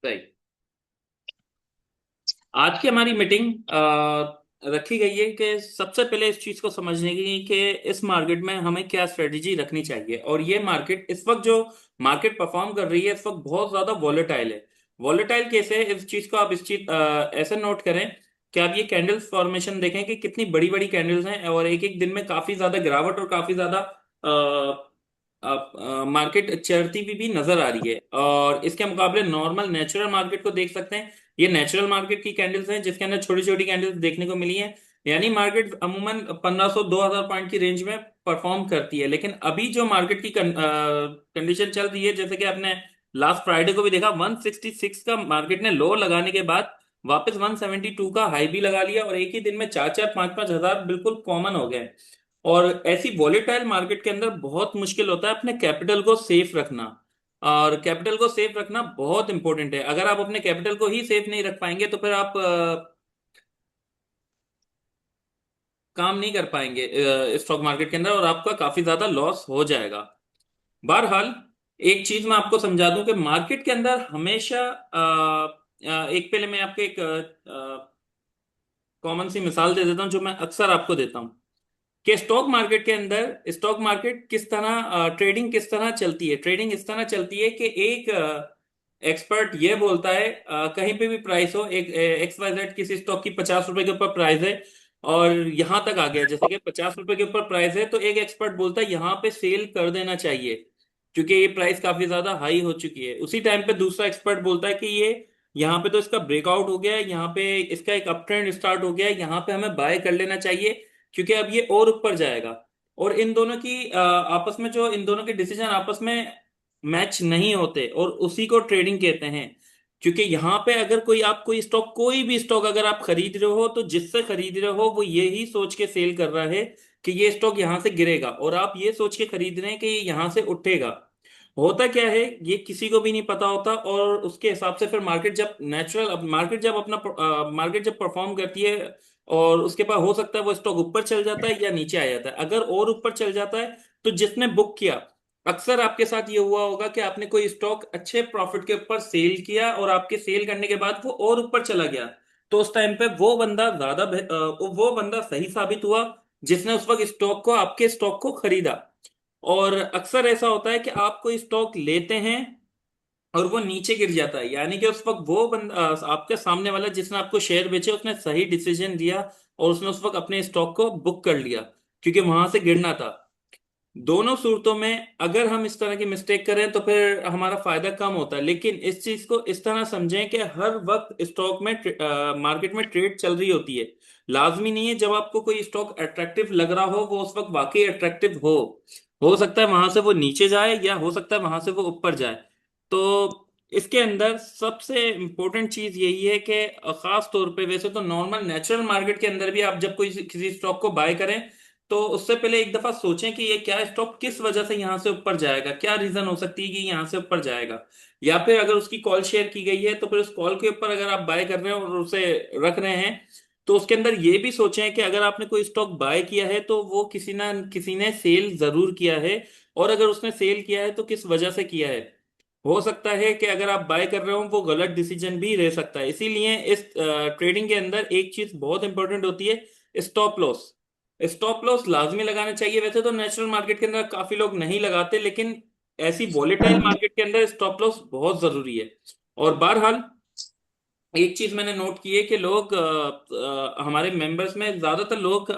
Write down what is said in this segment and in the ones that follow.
सही। आज की हमारी मीटिंग रखी गई है कि सबसे पहले इस चीज को समझने की कि इस मार्केट में हमें क्या स्ट्रेटेजी रखनी चाहिए। और ये मार्केट इस वक्त जो मार्केट परफॉर्म कर रही है इस वक्त बहुत ज्यादा वॉलेटाइल है। वॉलेटाइल कैसे है, इस चीज को आप इस चीज ऐसे नोट करें कि आप ये कैंडल्स फॉर्मेशन देखें कि कितनी बड़ी बड़ी कैंडल्स हैं और एक एक दिन में काफी ज्यादा गिरावट और काफी ज्यादा मार्केट चढ़ती हुई भी नजर आ रही है। और इसके मुकाबले नॉर्मल नेचुरल मार्केट को देख सकते हैं। ये नेचुरल मार्केट की कैंडल्स हैं जिसके अंदर छोटी छोटी कैंडल्स देखने को मिली हैं। यानी मार्केट अमूमन 1500 2000 पॉइंट की रेंज में परफॉर्म करती है। लेकिन अभी जो मार्केट की कंडीशन चल रही है, जैसे कि आपने लास्ट फ्राइडे को भी देखा, 166 का मार्केट ने लो लगाने के बाद वापस 172 का हाई भी लगा लिया और एक ही दिन में 4 4 5 5 हजार बिल्कुल कॉमन हो गए। और ऐसी वॉलेटाइल मार्केट के अंदर बहुत मुश्किल होता है अपने कैपिटल को सेफ रखना। और कैपिटल को सेफ रखना बहुत इंपॉर्टेंट है। अगर आप अपने कैपिटल को ही सेफ नहीं रख पाएंगे तो फिर आप काम नहीं कर पाएंगे स्टॉक मार्केट के अंदर और आपका काफी ज्यादा लॉस हो जाएगा। बहरहाल, एक चीज मैं आपको समझा दूं कि मार्केट के अंदर हमेशा एक पहले मैं आपको एक कॉमन सी मिसाल दे देता हूं जो मैं अक्सर आपको देता हूं कि स्टॉक मार्केट के अंदर स्टॉक मार्केट किस तरह ट्रेडिंग किस तरह चलती है। ट्रेडिंग इस तरह चलती है कि एक एक्सपर्ट ये बोलता है, कहीं पे भी प्राइस हो, एक एक्स वाई जेड किसी स्टॉक की 50 रुपए के ऊपर प्राइस है और यहां तक आ गया, जैसे कि 50 रुपए के ऊपर प्राइस है, तो एक एक्सपर्ट बोलता है यहाँ पे सेल कर देना चाहिए क्योंकि ये प्राइस काफी ज्यादा हाई हो चुकी है। उसी टाइम पे दूसरा एक्सपर्ट बोलता है कि ये यहाँ पे तो इसका ब्रेकआउट हो गया है, यहाँ पे इसका एक अप ट्रेंड स्टार्ट हो गया है, यहाँ पे हमें बाय कर लेना चाहिए क्योंकि अब ये और ऊपर जाएगा। और इन दोनों की आपस में जो इन दोनों के डिसीजन आपस में मैच नहीं होते और उसी को ट्रेडिंग कहते हैं। क्योंकि यहाँ पे अगर कोई आप कोई स्टॉक कोई भी स्टॉक अगर आप खरीद रहे हो तो जिससे खरीद रहे हो वो ये ही सोच के सेल कर रहा है कि ये स्टॉक यहाँ से गिरेगा और आप ये सोच के खरीद रहे हैं कि ये यहाँ से उठेगा। होता क्या है ये किसी को भी नहीं पता होता और उसके हिसाब से फिर मार्केट जब नेचुरल मार्केट जब अपना मार्केट जब परफॉर्म करती है और उसके बाद हो सकता है वो स्टॉक ऊपर चल जाता है या नीचे आ जाता है। अगर और ऊपर चल जाता है तो जिसने बुक किया, अक्सर आपके साथ ये हुआ होगा कि आपने कोई स्टॉक अच्छे प्रॉफिट के ऊपर सेल किया और आपके सेल करने के बाद वो और ऊपर चला गया, तो उस टाइम पे वो बंदा वो बंदा सही साबित हुआ जिसने उस वक्त स्टॉक को आपके स्टॉक को खरीदा। और अक्सर ऐसा होता है कि आप कोई स्टॉक लेते हैं और वो नीचे गिर जाता है, यानी कि उस वक्त वो बंदा आपके सामने वाला जिसने आपको शेयर बेचे उसने सही डिसीजन लिया और उसने उस वक्त अपने स्टॉक को बुक कर लिया क्योंकि वहां से गिरना था। दोनों सूरतों में अगर हम इस तरह की मिस्टेक करें तो फिर हमारा फायदा कम होता है। लेकिन इस चीज को इस तरह समझें कि हर वक्त स्टॉक में मार्केट में ट्रेड चल रही होती है। लाजमी नहीं है जब आपको कोई स्टॉक अट्रैक्टिव लग रहा हो वो उस वक्त वाकई अट्रैक्टिव हो सकता है वहां से वो नीचे जाए या हो सकता है वहां से वो ऊपर जाए। तो इसके अंदर सबसे इम्पोर्टेंट चीज यही है कि खास तौर पे, वैसे तो नॉर्मल नेचुरल मार्केट के अंदर भी आप जब कोई किसी स्टॉक को बाय करें तो उससे पहले एक दफा सोचें कि ये क्या स्टॉक किस वजह से यहाँ से ऊपर जाएगा, क्या रीजन हो सकती है कि यहाँ से ऊपर जाएगा। या फिर अगर उसकी कॉल शेयर की गई है तो फिर उस कॉल के ऊपर अगर आप बाय कर रहे हैं और उसे रख रहे हैं तो उसके अंदर ये भी सोचें कि अगर आपने कोई स्टॉक बाय किया है तो वो किसी ना किसी ने सेल जरूर किया है और अगर उसने सेल किया है तो किस वजह से किया है। हो सकता है कि अगर आप बाय कर रहे हो वो गलत डिसीजन भी रह सकता है। इसीलिए इस ट्रेडिंग के अंदर एक चीज बहुत इंपॉर्टेंट होती है, स्टॉप लॉस। स्टॉप लॉस लाजमी लगाना चाहिए। वैसे तो नेचुरल मार्केट के अंदर काफी लोग नहीं लगाते लेकिन ऐसी वॉलेटाइल मार्केट के अंदर स्टॉप लॉस बहुत जरूरी है। और बहरहाल, एक चीज मैंने नोट की है कि लोग हमारे मेंबर्स में ज्यादातर लोग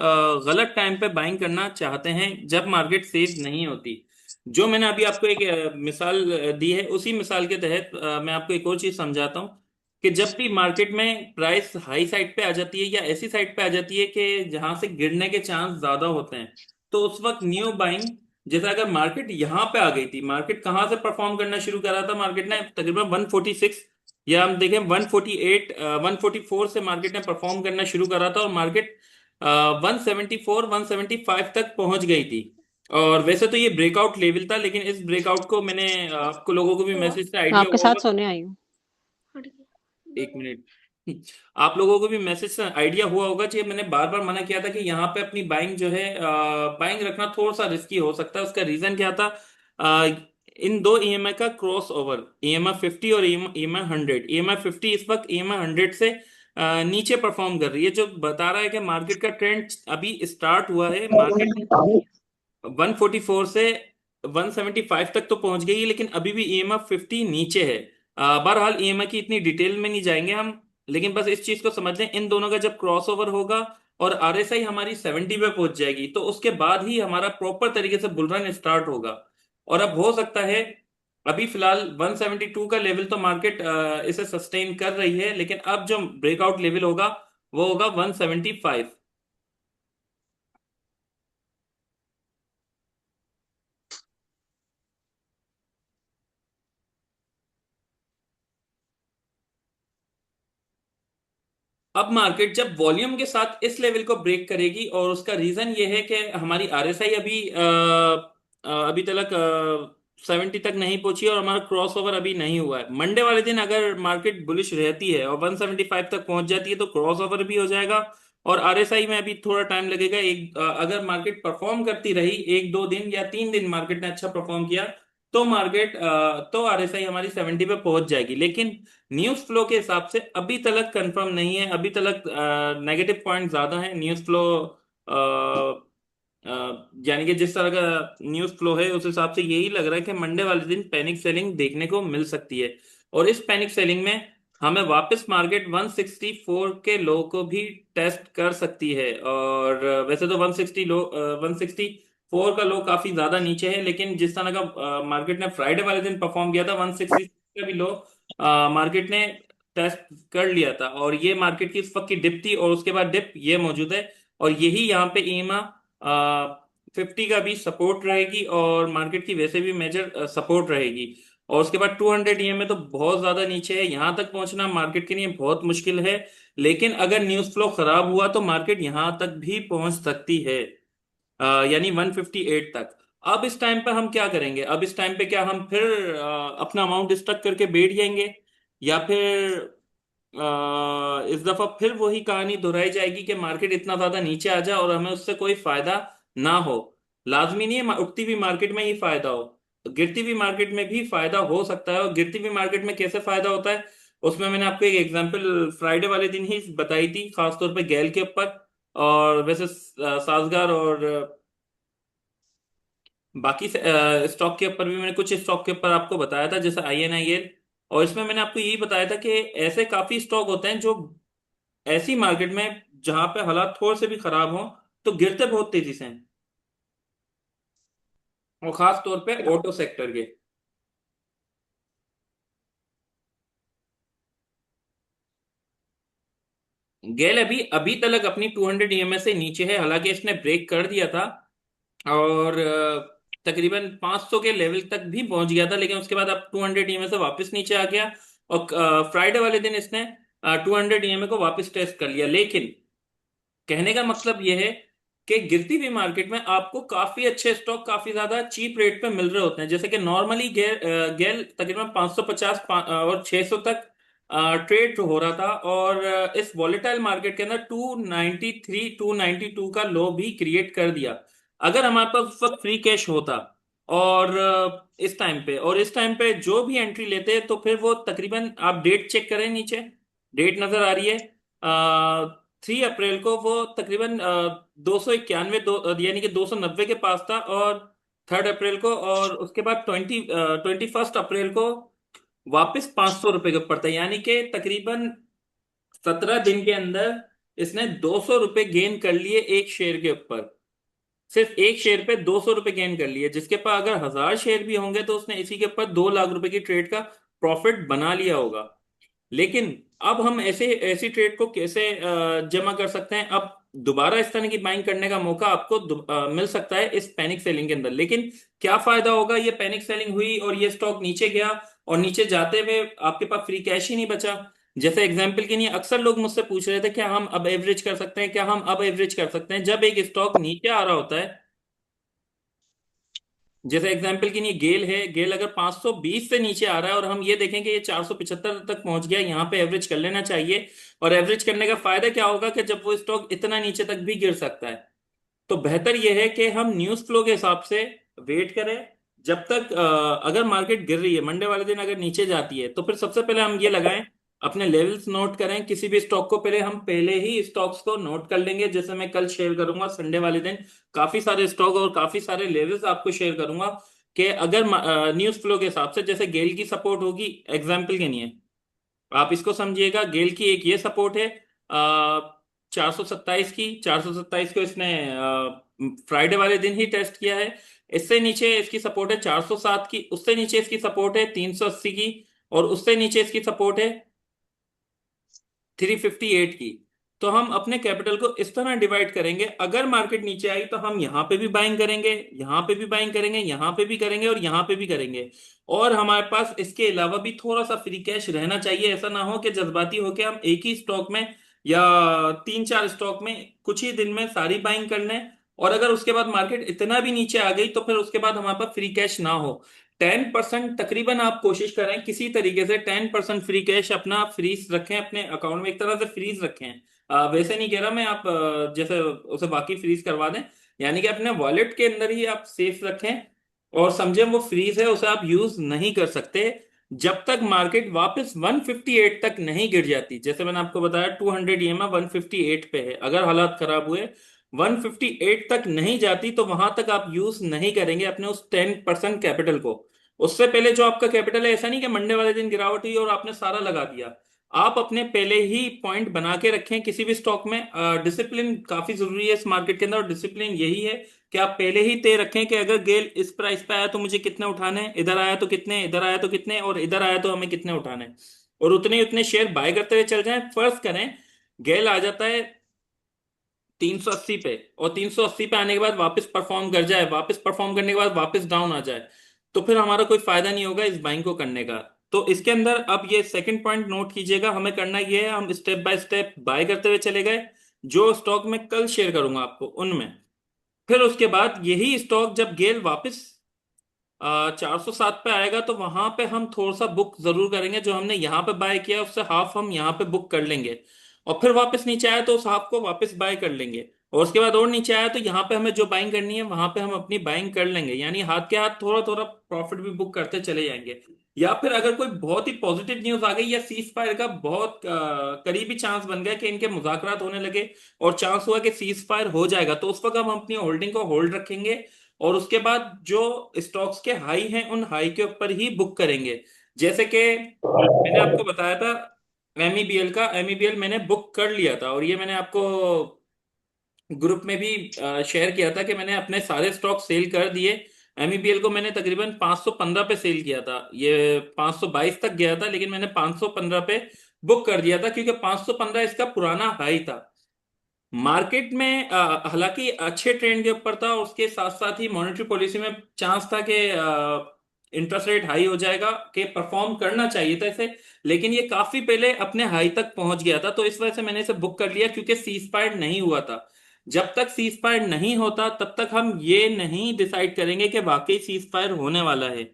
गलत टाइम पे बाइंग करना चाहते हैं जब मार्केट सेफ नहीं होती। जो मैंने अभी आपको एक मिसाल दी है उसी मिसाल के तहत मैं आपको एक और चीज समझाता हूँ कि जब भी मार्केट में प्राइस हाई साइड पे आ जाती है या ऐसी साइड पे आ जाती है कि जहां से गिरने के चांस ज्यादा होते हैं, तो उस वक्त न्यू बाइंग, जैसे अगर मार्केट यहाँ पे आ गई थी, मार्केट कहाँ से परफॉर्म करना शुरू करा था, मार्केट ने तकरीबन 146 या हम देखें 148 144 से मार्केट ने परफॉर्म करना शुरू करा था और मार्केट 174 175 तक पहुंच गई थी। और वैसे तो ये ब्रेकआउट लेवल था लेकिन इस ब्रेकआउट को मैंने आपको लोगों को भी मैसेज से मैं आइडिया आपके हुआ साथ होगा। सोने आई हूँ। एक मिनट। आप लोगों को भी मैसेज से आइडिया हुआ होगा कि मैंने बार बार मना किया था कि यहाँ पे अपनी बाइंग जो है बाइंग रखना थोड़ा सा रिस्की हो सकता है। उसका रीजन क्या था? इन दो ईएमआई का क्रॉस ओवर, ईएमआई 50 और ईएमआई 100। ईएमआई 50 इस वक्त ईएमआई 100 से नीचे परफॉर्म कर रही है, जो बता रहा है कि मार्केट का ट्रेंड अभी स्टार्ट हुआ है। मार्केट 144 से 175 तक तो पहुंच गई है, लेकिन अभी भी ईएमआई 50 नीचे है। बहरहाल ईएमआई की इतनी डिटेल में नहीं जाएंगे हम, लेकिन बस इस चीज को समझ लें, इन दोनों का जब क्रॉसओवर होगा और आरएसआई हमारी 70 पे पहुंच जाएगी, तो उसके बाद ही हमारा प्रॉपर तरीके से बुल रन स्टार्ट होगा। और अब हो सकता है, अभी फिलहाल 172 का लेवल तो मार्केट इसे सस्टेन कर रही है, लेकिन अब जो ब्रेकआउट लेवल होगा वो होगा 175। अब मार्केट जब वॉल्यूम के साथ इस लेवल को ब्रेक करेगी, और उसका रीजन ये है कि हमारी आरएसआई अभी तक 70 तक नहीं पहुंची है, और हमारा क्रॉस ओवर अभी नहीं हुआ है। मंडे वाले दिन अगर मार्केट बुलिश रहती है और 175 तक पहुंच जाती है, तो क्रॉस ओवर भी हो जाएगा। और आरएसआई में अभी थोड़ा टाइम लगेगा। अगर मार्केट परफॉर्म करती रही, 1 2 दिन या 3 दिन मार्केट ने अच्छा परफॉर्म किया, तो आरएसआई हमारी 70 पे पहुंच जाएगी। लेकिन न्यूज फ्लो के हिसाब से अभी तक कंफर्म नहीं है, अभी तक नेगेटिव पॉइंट ज्यादा है न्यूज फ्लो। यानी कि जिस तरह का न्यूज फ्लो है, उस हिसाब से यही लग रहा है कि मंडे वाले दिन पैनिक सेलिंग देखने को मिल सकती है। और इस पैनिक सेलिंग में हमें वापस मार्केट 164 के लो को भी टेस्ट कर सकती है। और वैसे तो 164 का लो काफी ज्यादा नीचे है, लेकिन जिस तरह का मार्केट ने फ्राइडे वाले दिन परफॉर्म किया था, 160 का भी लो मार्केट ने टेस्ट कर लिया था। और ये मार्केट की इस वक्त की डिप थी, और उसके बाद डिप ये मौजूद है। और यही यहाँ पे ईमा 50 का भी सपोर्ट रहेगी, और मार्केट की वैसे भी मेजर सपोर्ट रहेगी। और उसके बाद 200 ईएमए तो बहुत ज्यादा नीचे है, यहाँ तक पहुंचना मार्केट के लिए बहुत मुश्किल है। लेकिन अगर न्यूज फ्लो खराब हुआ तो मार्केट यहाँ तक भी पहुंच सकती है, यानी 158 तक। अब इस टाइम पे हम क्या करेंगे? अब इस टाइम पे क्या हम फिर अपना अमाउंट स्टक करके बैठ जाएंगे, या फिर इस दफा फिर वही कहानी दोहराई जाएगी कि मार्केट इतना ज्यादा नीचे आ जाए और हमें उससे कोई फायदा ना हो? लाजमी नहीं है उठती हुई मार्केट में ही फायदा हो, तो गिरती हुई मार्केट में भी फायदा हो सकता है। और गिरती हुई मार्केट में कैसे फायदा होता है, उसमें मैंने आपको एक एग्जांपल फ्राइडे वाले दिन ही बताई थी, खासतौर पे गैल के ऊपर। और वैसे साजगार और बाकी स्टॉक के ऊपर भी मैंने कुछ स्टॉक के ऊपर आपको बताया था, जैसे INIL। और इसमें मैंने आपको यही बताया था कि ऐसे काफी स्टॉक होते हैं जो ऐसी मार्केट में जहां पे हालात थोड़े से भी खराब हो तो गिरते बहुत तेजी से हैं, और खास तौर पे ऑटो सेक्टर के। गेल अभी अभी तक अपनी 200 ईएमए से नीचे है, हालांकि इसने ब्रेक कर दिया था, और तकरीबन 500 के लेवल तक भी पहुंच गया था, लेकिन उसके बाद अब 200 ईएमए से वापस नीचे आ गया। और फ्राइडे वाले दिन इसने 200 ईएमए को वापस टेस्ट कर लिया। लेकिन कहने का मतलब यह है कि गिरती हुई मार्केट में आपको काफी अच्छे स्टॉक काफी ज्यादा चीप रेट पे मिल रहे होते हैं। जैसे कि नॉर्मली गेल तकरीबन 550 और 600 तक ट्रेड हो रहा था, और इस वॉलेटाइल मार्केट के अंदर 293 292 का लो भी क्रिएट कर दिया। अगर हमारे पास उस वक्त फ्री कैश होता, और इस टाइम पे जो भी एंट्री लेते हैं, तो फिर वो तकरीबन, आप डेट चेक करें, नीचे डेट नजर आ रही है, 3 अप्रैल को वो तकरीबन 291, यानी कि 290 के पास था। और 3 अप्रैल को, और उसके बाद 21 अप्रैल को वापस 500 रुपये के ऊपर था। यानी कि तकरीबन 17 दिन के अंदर इसने 200 रुपये गेन कर लिए एक शेयर के ऊपर। सिर्फ एक शेयर पे 200 रुपये गेन कर लिए, जिसके पास अगर 1000 शेयर भी होंगे तो उसने इसी के ऊपर 2 लाख रुपए की ट्रेड का प्रॉफिट बना लिया होगा। लेकिन अब हम ऐसे ऐसी ट्रेड को कैसे जमा कर सकते हैं? अब दोबारा इस तरह की बाइंग करने का मौका आपको मिल सकता है इस पैनिक सेलिंग के अंदर। लेकिन क्या फायदा होगा? ये पैनिक सेलिंग हुई और ये स्टॉक नीचे गया, और नीचे जाते हुए आपके पास फ्री कैश ही नहीं बचा। जैसे एग्जांपल के लिए, अक्सर लोग मुझसे पूछ रहे थे, क्या हम अब एवरेज कर सकते हैं? क्या हम अब एवरेज कर सकते हैं? जब एक स्टॉक नीचे आ रहा होता है, जैसे एग्जांपल के लिए गेल है, गेल अगर 520 से नीचे आ रहा है और हम ये देखें कि ये 475 तक पहुंच गया, यहाँ पे एवरेज कर लेना चाहिए। और एवरेज करने का फायदा क्या होगा कि जब वो स्टॉक इतना नीचे तक भी गिर सकता है, तो बेहतर यह है कि हम न्यूज फ्लो के हिसाब से वेट करें। जब तक अगर मार्केट गिर रही है, मंडे वाले दिन अगर नीचे जाती है, तो फिर सबसे पहले हम ये लगाएं, अपने लेवल्स नोट करें। किसी भी स्टॉक को पहले हम पहले ही स्टॉक्स को नोट कर लेंगे, जैसे मैं कल शेयर करूंगा संडे वाले दिन काफी सारे स्टॉक और काफी सारे लेवल्स आपको शेयर करूंगा, कि अगर न्यूज फ्लो के हिसाब से जैसे गेल की सपोर्ट होगी, एग्जाम्पल के लिए आप इसको समझिएगा, गेल की एक ये सपोर्ट है 427 की, 427 को इसने फ्राइडे वाले दिन ही टेस्ट किया है। इससे नीचे इसकी सपोर्ट है 407 की, उससे नीचे इसकी सपोर्ट है 380 की, और उससे नीचे इसकी सपोर्ट है 358 की। तो हम अपने कैपिटल को इस तरह डिवाइड करेंगे, अगर मार्केट नीचे आई तो हम यहाँ पे भी बाइंग करेंगे, यहाँ पे भी बाइंग करेंगे, यहाँ पे भी करेंगे और यहाँ पे भी करेंगे। और हमारे पास इसके अलावा भी थोड़ा सा फ्री कैश रहना चाहिए, ऐसा ना हो कि जज्बाती होके हम एक ही स्टॉक में या तीन चार स्टॉक में कुछ ही दिन में सारी बाइंग कर लें, और अगर उसके बाद मार्केट इतना भी नीचे आ गई तो फिर उसके बाद हमारे पास फ्री कैश ना हो। 10% तकरीबन आप कोशिश करें किसी तरीके से 10% फ्री कैश अपना फ्रीज रखें अपने अकाउंट में, एक तरह से फ्रीज रखें। वैसे नहीं कह रहा मैं, आप जैसे उसे बाकी फ्रीज करवा दें, यानी कि अपने वॉलेट के अंदर ही आप सेफ रखें, और समझें वो फ्रीज है, उसे आप यूज नहीं कर सकते जब तक मार्केट वापस 158 तक नहीं गिर जाती। जैसे मैंने आपको बताया 200 ईएमआई 158 पे है, अगर हालात खराब हुए 158 तक नहीं जाती तो वहां तक आप यूज नहीं करेंगे अपने उस 10% कैपिटल को। उससे पहले जो आपका कैपिटल है, ऐसा नहीं कि मंडे वाले दिन गिरावट हुई और आपने सारा लगा दिया। आप अपने पहले ही पॉइंट बना के रखें किसी भी स्टॉक में। डिसिप्लिन काफी जरूरी है इस मार्केट के अंदर, और डिसिप्लिन यही है कि आप पहले ही तय रखें कि अगर गेल इस प्राइस पे आया तो मुझे कितने उठाने हैं, इधर आया तो कितने, इधर आया तो कितने, और इधर आया तो हमें कितने उठाने हैं, और उतने ही उतने शेयर बाय करते हुए चल जाएं। फर्ज करें गेल आ जाता है 380 पे, और 380 पे आने के बाद वापस परफॉर्म कर जाए, वापस परफॉर्म करने के बाद वापस डाउन आ जाए, तो फिर हमारा कोई फायदा नहीं होगा इस बाइंग को करने का। तो इसके अंदर अब ये सेकंड पॉइंट नोट कीजिएगा, हमें करना ये है, हम स्टेप बाय स्टेप बाय करते हुए चले गए जो स्टॉक मैं कल शेयर करूंगा आपको उनमें। फिर उसके बाद यही स्टॉक जब गेल वापस 407 पे आएगा तो वहां पे हम थोड़ा सा बुक जरूर करेंगे, जो हमने यहाँ पे बाय किया उससे हाफ हम यहाँ पे बुक कर लेंगे, और फिर वापस नीचे आया तो उस हाफ को वापस बाय कर लेंगे, और उसके बाद और नीचे आया तो यहाँ पे हमें जो बाइंग करनी है वहां पे हम अपनी बाइंग कर लेंगे, यानी हाथ के हाथ थोड़ा थोड़ा प्रॉफिट भी बुक करते चले जाएंगे। या फिर अगर कोई बहुत ही पॉजिटिव न्यूज आ गई या सीज फायर का बहुत करीबी चांस बन गया कि इनके मुज़ाकरात होने लगे और चांस हुआ कि सीज फायर हो जाएगा, तो उस वक्त हम अपनी होल्डिंग को होल्ड रखेंगे, और उसके बाद जो स्टॉक्स के हाई हैं उन हाई के ऊपर ही बुक करेंगे। जैसे कि मैंने आपको बताया था एमईबीएल का, एमईबीएल मैंने बुक कर लिया था, और ये मैंने आपको ग्रुप में भी शेयर किया था कि मैंने अपने सारे स्टॉक सेल कर दिए। एमईबीएल को मैंने तकरीबन 515 पे सेल किया था, ये 522 तक गया था, लेकिन मैंने 515 पे बुक कर दिया था क्योंकि 515 इसका पुराना हाई था। मार्केट में हालांकि अच्छे ट्रेंड के ऊपर था, और उसके साथ साथ ही मॉनेटरी पॉलिसी में चांस था कि इंटरेस्ट रेट हाई हो जाएगा, कि परफॉर्म करना चाहिए था इसे, लेकिन ये काफी पहले अपने हाई तक पहुंच गया था, तो इस वजह से मैंने इसे बुक कर लिया क्योंकि सीज फायर नहीं हुआ था। जब तक सीज फायर नहीं होता तब तक हम ये नहीं डिसाइड करेंगे कि वाकई सीज फायर होने वाला है।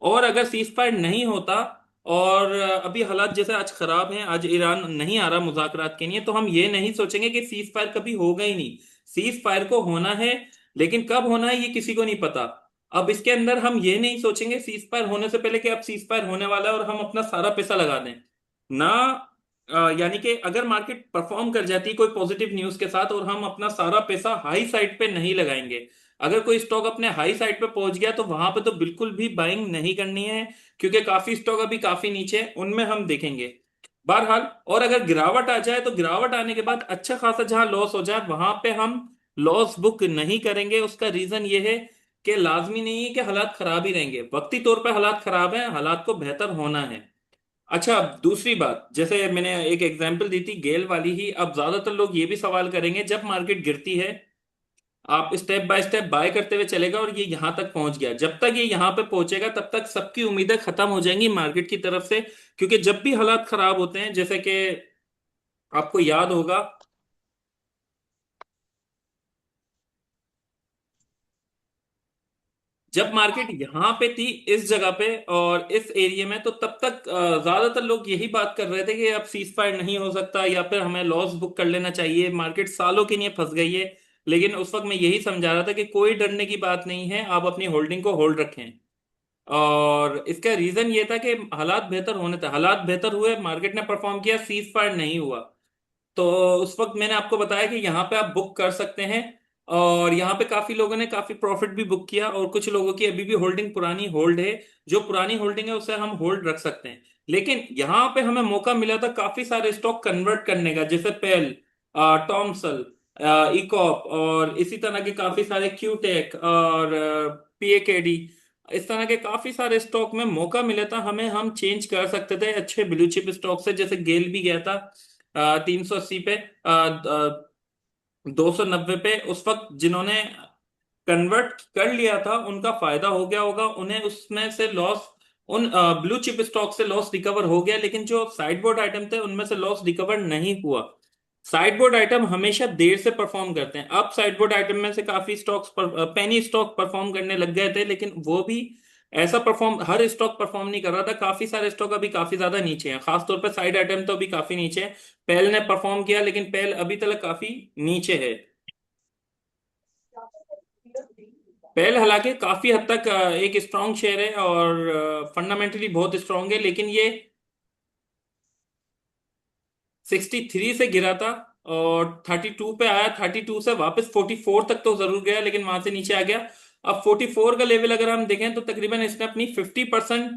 और अगर सीज फायर नहीं होता और अभी हालात जैसे आज खराब हैं, आज ईरान नहीं आ रहा मुज़ाकरात के लिए, तो हम ये नहीं सोचेंगे कि सीज फायर कभी होगा ही नहीं। सीज फायर को होना है, लेकिन कब होना है ये किसी को नहीं पता। अब इसके अंदर हम ये नहीं सोचेंगे सीज फायर होने से पहले कि अब सीज फायर होने वाला है और हम अपना सारा पैसा लगा दें ना। यानी कि अगर मार्केट परफॉर्म कर जाती है कोई पॉजिटिव न्यूज के साथ, और हम अपना सारा पैसा हाई साइड पे नहीं लगाएंगे। अगर कोई स्टॉक अपने हाई साइड पे पहुंच गया तो वहां पे तो बिल्कुल भी बाइंग नहीं करनी है, क्योंकि काफी स्टॉक अभी काफी नीचे हैं, उनमें हम देखेंगे बहरहाल। और अगर गिरावट आ जाए तो गिरावट आने के बाद अच्छा खासा जहां लॉस हो जाए वहां पे हम लॉस बुक नहीं करेंगे। उसका रीजन ये है कि लाजमी नहीं है कि हालात खराब ही रहेंगे, वक्ती तौर पे हालात खराब है, हालात को बेहतर होना है। अच्छा, अब दूसरी बात, जैसे मैंने एक एग्जांपल दी थी गेल वाली ही, अब ज्यादातर लोग ये भी सवाल करेंगे जब मार्केट गिरती है आप स्टेप बाय स्टेप बाय करते हुए चलेगा और ये यहां तक पहुंच गया, जब तक ये यहां पे पहुंचेगा तब तक सबकी उम्मीदें खत्म हो जाएंगी मार्केट की तरफ से। क्योंकि जब भी हालात खराब होते हैं, जैसे कि आपको याद होगा जब मार्केट यहाँ पे थी इस जगह पे और इस एरिया में, तो तब तक ज्यादातर लोग यही बात कर रहे थे कि अब सीज फायर नहीं हो सकता या फिर हमें लॉस बुक कर लेना चाहिए, मार्केट सालों के लिए फंस गई है। लेकिन उस वक्त मैं यही समझा रहा था कि कोई डरने की बात नहीं है, आप अपनी होल्डिंग को होल्ड रखें। और इसका रीजन ये था कि हालात बेहतर होने थे, हालात बेहतर हुए, मार्केट ने परफॉर्म किया, सीज फायर नहीं हुआ। तो उस वक्त मैंने आपको बताया कि यहाँ पे आप बुक कर सकते हैं, और यहाँ पे काफी लोगों ने काफी प्रॉफिट भी बुक किया, और कुछ लोगों की अभी भी होल्डिंग पुरानी होल्ड है। जो पुरानी होल्डिंग है उसे हम होल्ड रख सकते हैं। लेकिन यहाँ पे हमें मौका मिला था काफी सारे स्टॉक कन्वर्ट करने का, जैसे पेल, टॉमसल, इकॉप, और इसी तरह के काफी सारे क्यूटेक और पीएकेडी। इस तरह के काफी सारे स्टॉक में मौका मिला था हमें, हम चेंज कर सकते थे अच्छे ब्लू चिप स्टॉक से। जैसे गेल भी गया था 380 पे, 290 पे। उस वक्त जिन्होंने कन्वर्ट कर लिया था उनका फायदा हो गया होगा, उन्हें उसमें से लॉस, उन ब्लू चिप स्टॉक से लॉस रिकवर हो गया। लेकिन जो साइडबोर्ड आइटम थे उनमें से लॉस रिकवर नहीं हुआ। साइडबोर्ड आइटम हमेशा देर से परफॉर्म करते हैं। अब साइडबोर्ड आइटम में से काफी स्टॉक्स पर पेनी स्टॉक परफॉर्म करने लग गए थे, लेकिन वो भी ऐसा परफॉर्म, हर स्टॉक परफॉर्म नहीं कर रहा था। काफी सारे स्टॉक अभी काफी ज्यादा नीचे हैं, खासतौर पर साइड आइटम तो अभी काफी नीचे है। पेल ने परफॉर्म किया, लेकिन पेल अभी तक काफी नीचे है। पेल हालांकि काफी हद तक एक स्ट्रांग शेयर है, और फंडामेंटली बहुत स्ट्रांग है, लेकिन ये 63 से गिरा था और 32 पे आया। 32 से वापस 44 तक तो जरूर गया, लेकिन वहां से नीचे आ गया। अब 44 का लेवल अगर हम देखें तो तकरीबन इसने अपनी 50%,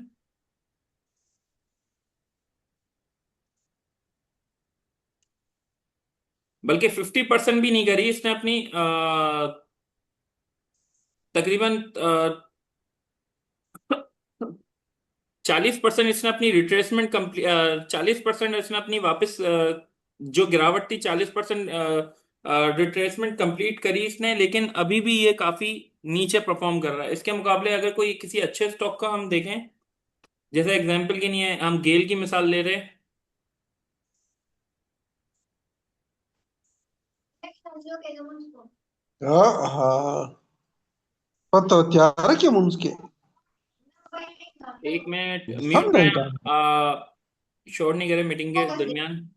बल्कि 50% भी नहीं करी इसने अपनी, तकरीबन 40% इसने अपनी रिट्रेसमेंट कंप्लीट, 40% इसने अपनी वापस जो गिरावट थी 40% रिट्रेसमेंट कंप्लीट करी इसने। लेकिन अभी भी ये काफी नीचे परफॉर्म कर रहा है। इसके मुकाबले अगर कोई किसी अच्छे स्टॉक का हम देखें, जैसे एग्जांपल के लिए हम गेल की मिसाल ले रहे हैं। हाँ, foto chiara che munske. एक मिनट म्यूट Stanno में, aiutando. शोर नहीं करे मीटिंग के दरमियान।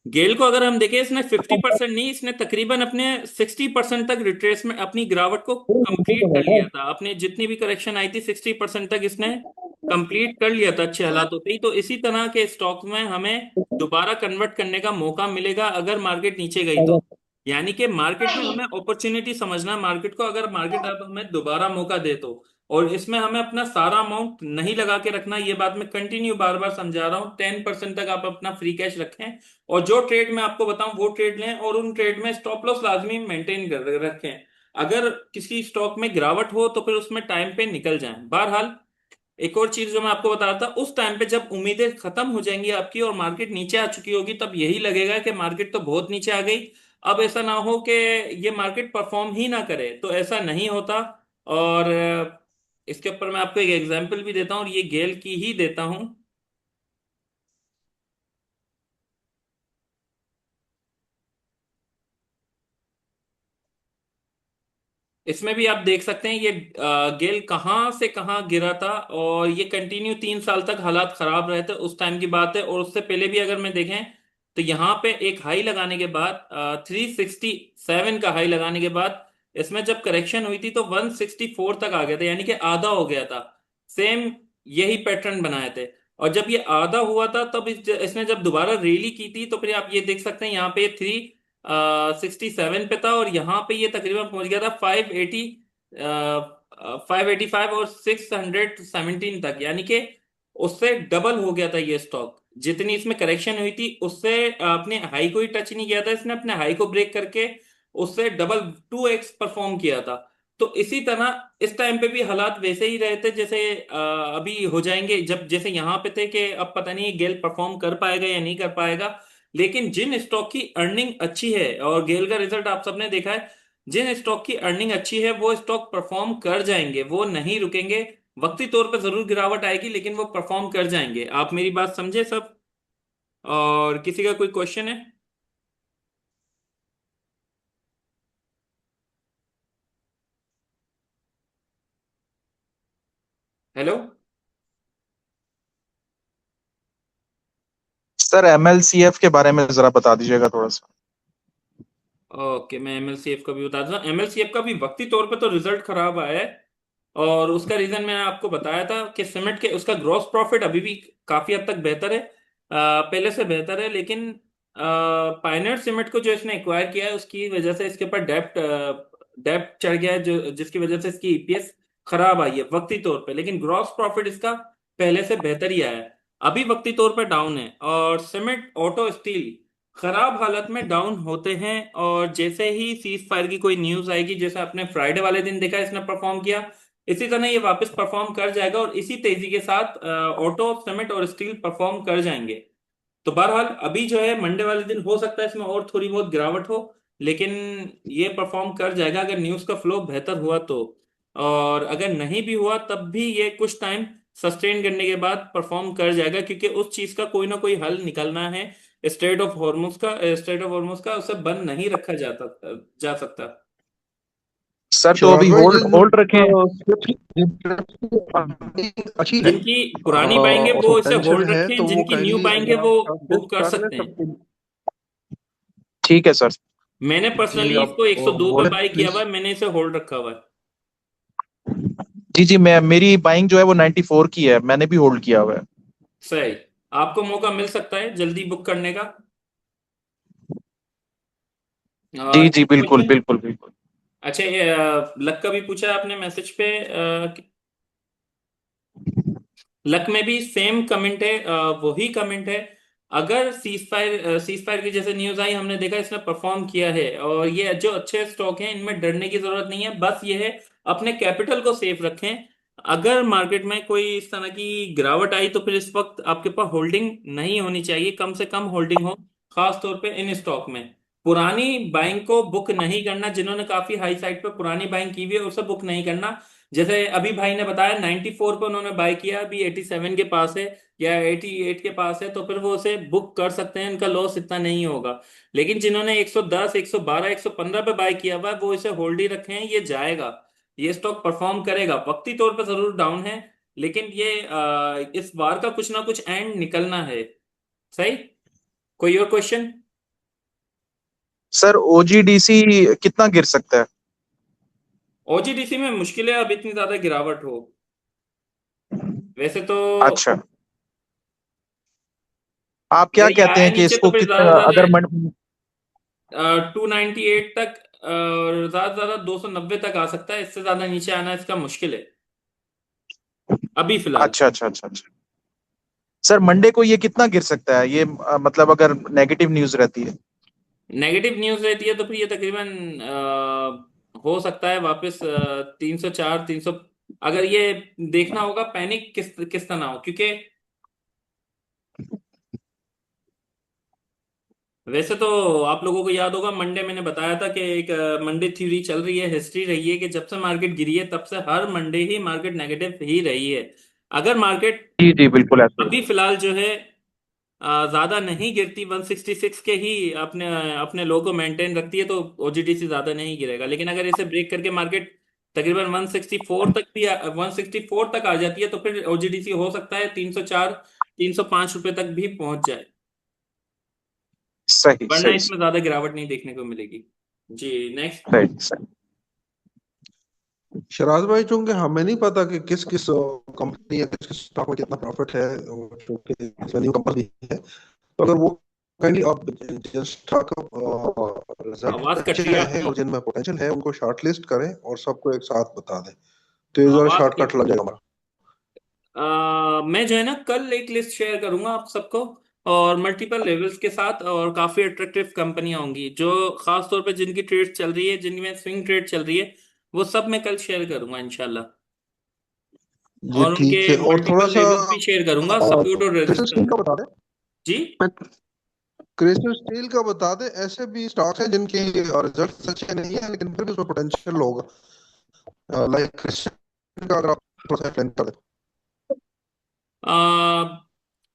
गेल को अगर हम देखें, इसने 50% नहीं, इसने तकरीबन अपने 60% तक रिट्रेसमेंट, अपनी गिरावट को कंप्लीट कर लिया था। अपने जितनी भी करेक्शन आई थी 60% तक इसने कंप्लीट कर लिया था अच्छे हालातों पे ही। तो इसी तरह के स्टॉक में हमें दोबारा कन्वर्ट करने का मौका मिलेगा अगर मार्केट नीचे गई तो। यानी कि मार्केट में हमें अपॉर्चुनिटी समझना, मार्केट को अगर मार्केट अब हमें दोबारा मौका दे तो। और इसमें हमें अपना सारा अमाउंट नहीं लगा के रखना, ये बात मैं कंटिन्यू बार बार समझा रहा हूँ। 10% तक आप अपना फ्री कैश रखें, और जो ट्रेड मैं आपको बताऊं वो ट्रेड लें, और उन ट्रेड में स्टॉप लॉस लाजमी मेंटेन कर रखें। अगर किसी स्टॉक में गिरावट हो तो फिर उसमें टाइम पे निकल जाएं। बहरहाल, एक और चीज जो मैं आपको बता रहा था, उस टाइम पे जब उम्मीदें खत्म हो जाएंगी आपकी और मार्केट नीचे आ चुकी होगी, तब यही लगेगा कि मार्केट तो बहुत नीचे आ गई। अब ऐसा ना हो कि ये मार्केट परफॉर्म ही ना करे, तो ऐसा नहीं होता। और इसके ऊपर मैं आपको एक एग्जांपल भी देता हूँ, और ये गेल की ही देता हूँ। इसमें भी आप देख सकते हैं ये गेल कहाँ से कहाँ गिरा था, और ये कंटिन्यू 3 साल तक हालात खराब रहे थे, उस टाइम की बात है। और उससे पहले भी अगर मैं देखें तो यहाँ पे एक हाई लगाने के बाद, 367 का हाई लगाने के बाद, इसमें जब करेक्शन हुई थी तो 164 तक आ गया था, यानी कि आधा हो गया था। सेम यही पैटर्न बनाए थे। और जब ये आधा हुआ था तब इसने जब दोबारा रैली की थी, तो फिर आप ये देख सकते हैं यहाँ पे 367 पे था, और यहाँ पे ये तकरीबन पहुंच गया था 585 और 617 तक। यानी कि उससे डबल हो गया था ये स्टॉक। जितनी इसमें करेक्शन हुई थी उससे अपने हाई को ही टच नहीं किया था इसने, अपने हाई को ब्रेक करके उससे डबल 2x परफॉर्म किया था। तो इसी तरह इस टाइम पे भी हालात वैसे ही रहे थे जैसे अभी हो जाएंगे, जब जैसे यहाँ पे थे कि अब पता नहीं गेल परफॉर्म कर पाएगा या नहीं कर पाएगा। लेकिन जिन स्टॉक की अर्निंग अच्छी है, और गेल का रिजल्ट आप सबने देखा है, जिन स्टॉक की अर्निंग अच्छी है वो स्टॉक परफॉर्म कर जाएंगे, वो नहीं रुकेंगे। वक्ती तौर पर जरूर गिरावट आएगी, लेकिन वो परफॉर्म कर जाएंगे। आप मेरी बात समझे सब? और किसी का कोई क्वेश्चन है? हेलो। सर एमएलसीएफ के बारे में जरा बता दीजिएगा थोड़ा सा। ओके, मैं एमएलसीएफ का भी बता दूं। एमएलसीएफ का भी वक्ती तौर पे तो रिजल्ट खराब आया है, और उसका रीजन मैंने आपको बताया था कि सीमेंट के उसका ग्रॉस प्रॉफिट अभी भी काफी हद तक बेहतर है, पहले से बेहतर है, लेकिन पायनियर सीमेंट को जो इसने एक्वायर किया है उसकी वजह से इसके ऊपर डेप्ट डेप्ट चढ़ गया है, जो जिसकी वजह से इसकी ईपीएस खराब आई है वक्ती तौर पे, लेकिन ग्रॉस प्रॉफिट इसका पहले से बेहतर ही आया है। अभी वक्ती तौर पे डाउन है, और सीमेंट ऑटो स्टील खराब हालत में डाउन होते हैं, और जैसे ही सीज फायर की कोई न्यूज आएगी, जैसे आपने फ्राइडे वाले दिन देखा इसने परफॉर्म किया, इसी तरह ये वापस परफॉर्म कर जाएगा, और इसी तेजी के साथ ऑटो सीमेंट और स्टील परफॉर्म कर जाएंगे। तो बहरहाल अभी जो है मंडे वाले दिन हो सकता है इसमें और थोड़ी बहुत गिरावट हो, लेकिन ये परफॉर्म कर जाएगा अगर न्यूज का फ्लो बेहतर हुआ तो। और अगर नहीं भी हुआ तब भी ये कुछ टाइम सस्टेन करने के बाद परफॉर्म कर जाएगा, क्योंकि उस चीज का कोई ना कोई हल निकलना है। स्टेट ऑफ हॉर्मुज का उसे बंद नहीं रखा जा सकता। सर तो शराज अभी भाई, होल्ड जिन होल्ड रखें। अच्छी है जिनकी पुरानी बाइंग है और वो इसे पोटेंशियल होल्ड है, रखें, तो वो जिनकी न्यू काइंडली बाइंग है अगर वो आप बुक सजेस्ट कर कर रहे सकते हैं हैं। तब ठीक है सर। मैंने जी पर्सनली आप इसको 102 पे बोले बाय किया हुआ प्लीज। है, मैंने इसे होल्ड रखा हुआ है। जी जी, मैं मेरी बाइंग जो है वो 94 की है, मैंने भी होल्ड किया हुआ है। सही। आपको मौका मिल सकता है जल्दी बुक करने का। जी जी, नेक्स्ट बिल्कुल क्वेश्चन। बिल्कुल बिल्कुल। अच्छा, ये लक का भी पूछा है आपने मैसेज पे। लक में भी सेम कमेंट है, वही कमेंट है। अगर सीज फायर की जैसे न्यूज आई, हमने देखा इसने परफॉर्म किया है, और ये जो अच्छे स्टॉक हैं इनमें डरने की जरूरत नहीं है, बस ये है अपने कैपिटल को सेफ रखें। अगर मार्केट में कोई इस तरह की गिरावट आई तो फिर इस वक्त आपके पास होल्डिंग नहीं होनी चाहिए, कम से कम होल्डिंग हो, खास तौर पे इन स्टॉक में। पुरानी बाइंग को बुक नहीं करना, जिन्होंने काफी हाई साइड पे पुरानी बाइंग की हुई है उसे बुक नहीं करना। जैसे अभी भाई ने बताया 94 पे उन्होंने बाय किया, अभी 87 के पास है या 88 के पास है, तो फिर वो उसे बुक कर सकते हैं, उनका लॉस इतना नहीं होगा। लेकिन जिन्होंने 110 112 115 पे बाय किया हुआ है वो इसे होल्ड ही रखे हैं, ये जाएगा, ये स्टॉक परफॉर्म करेगा, वक्ती तौर पर जरूर डाउन है, लेकिन ये इस बार का कुछ ना कुछ एंड निकलना है। सही। कोई और क्वेश्चन? सर ओजीडीसी कितना गिर सकता है? ओजीडीसी में मुश्किल है अब इतनी ज्यादा गिरावट हो, वैसे तो। अच्छा, आप क्या अगर ये कहते आया हैं कि नीचे तो इसको फिर कितना, ज्यादा से अगर ज्यादा 298 तक, और ज्यादा से ज्यादा 290 तक आ सकता है, इससे ज्यादा नीचे आना इसका मुश्किल है अभी फिलहाल। अच्छा अच्छा अच्छा अच्छा। सर मंडे को ये कितना गिर सकता है ये, मतलब अगर नेगेटिव न्यूज रहती है? नेगेटिव न्यूज रहती है तो फिर ये तकरीबन हो सकता है वापस 304 300। अगर ये देखना होगा पैनिक किस किस तरह हो, क्योंकि वैसे तो आप लोगों को याद होगा मंडे मैंने बताया था कि एक मंडे थ्योरी चल रही है, हिस्ट्री रही है कि जब से मार्केट गिरी है तब से हर मंडे ही मार्केट नेगेटिव ही रही है। अगर मार्केट जी जी, बिल्कुल ऐसे ही अभी फिलहाल जो है ज्यादा नहीं गिरती, 166 के ही अपने अपने लो को मेंटेन रखती है, तो ओजीडीसी ज्यादा नहीं गिरेगा, लेकिन अगर इसे ब्रेक करके मार्केट तकरीबन 164 तक भी 164 तक आ जाती है तो फिर ओजीडीसी हो सकता है 304 305 रुपए तक भी पहुंच जाए, सही वरना सही इसमें ज्यादा गिरावट नहीं देखने को मिलेगी। जी नेक्स्ट। सही सही। शराज भाई, चूंकि हमें नहीं पता कि किस किस कंपनी या किस किस स्टॉक में कितना प्रॉफिट है, और चूंकि इसमें न्यू कंपनी भी है, तो अगर वो काइंडली आप जिन स्टॉक रिजल्ट आवाज कट अच्छे रही है आए हैं आपकी। और जिनमें पोटेंशियल है उनको शॉर्टलिस्ट करें और सबको एक साथ बता दें, तो ये जरा आवाज शॉर्टकट लग जाएगा हमारा। मैं जो है ना कल एक लिस्ट शेयर करूंगा आप सबको, और मल्टीपल लेवल्स के साथ, और काफी अट्रैक्टिव कंपनियां होंगी जो खास तौर पे जिनकी ट्रेड चल रही है, जिनमें स्विंग ट्रेड चल रही है, वो सब मैं कल शेयर करूंगा इंशाल्लाह। जी और उनके ठीक है, और थोड़ा मल्टीपल सा लेवल्स भी शेयर करूंगा, सपोर्ट और क्रिस्टल स्टील रेजिस्टेंस। का बता दें। जी। क्रिस्टल स्टील का बता दें, ऐसे भी स्टॉक्स हैं जिनके रिजल्ट अच्छे नहीं है लेकिन फिर भी उसमें पोटेंशियल होगा, लाइक क्रिस्टल का, अगर आप थोड़ा सा एक्सप्लेन कर दें।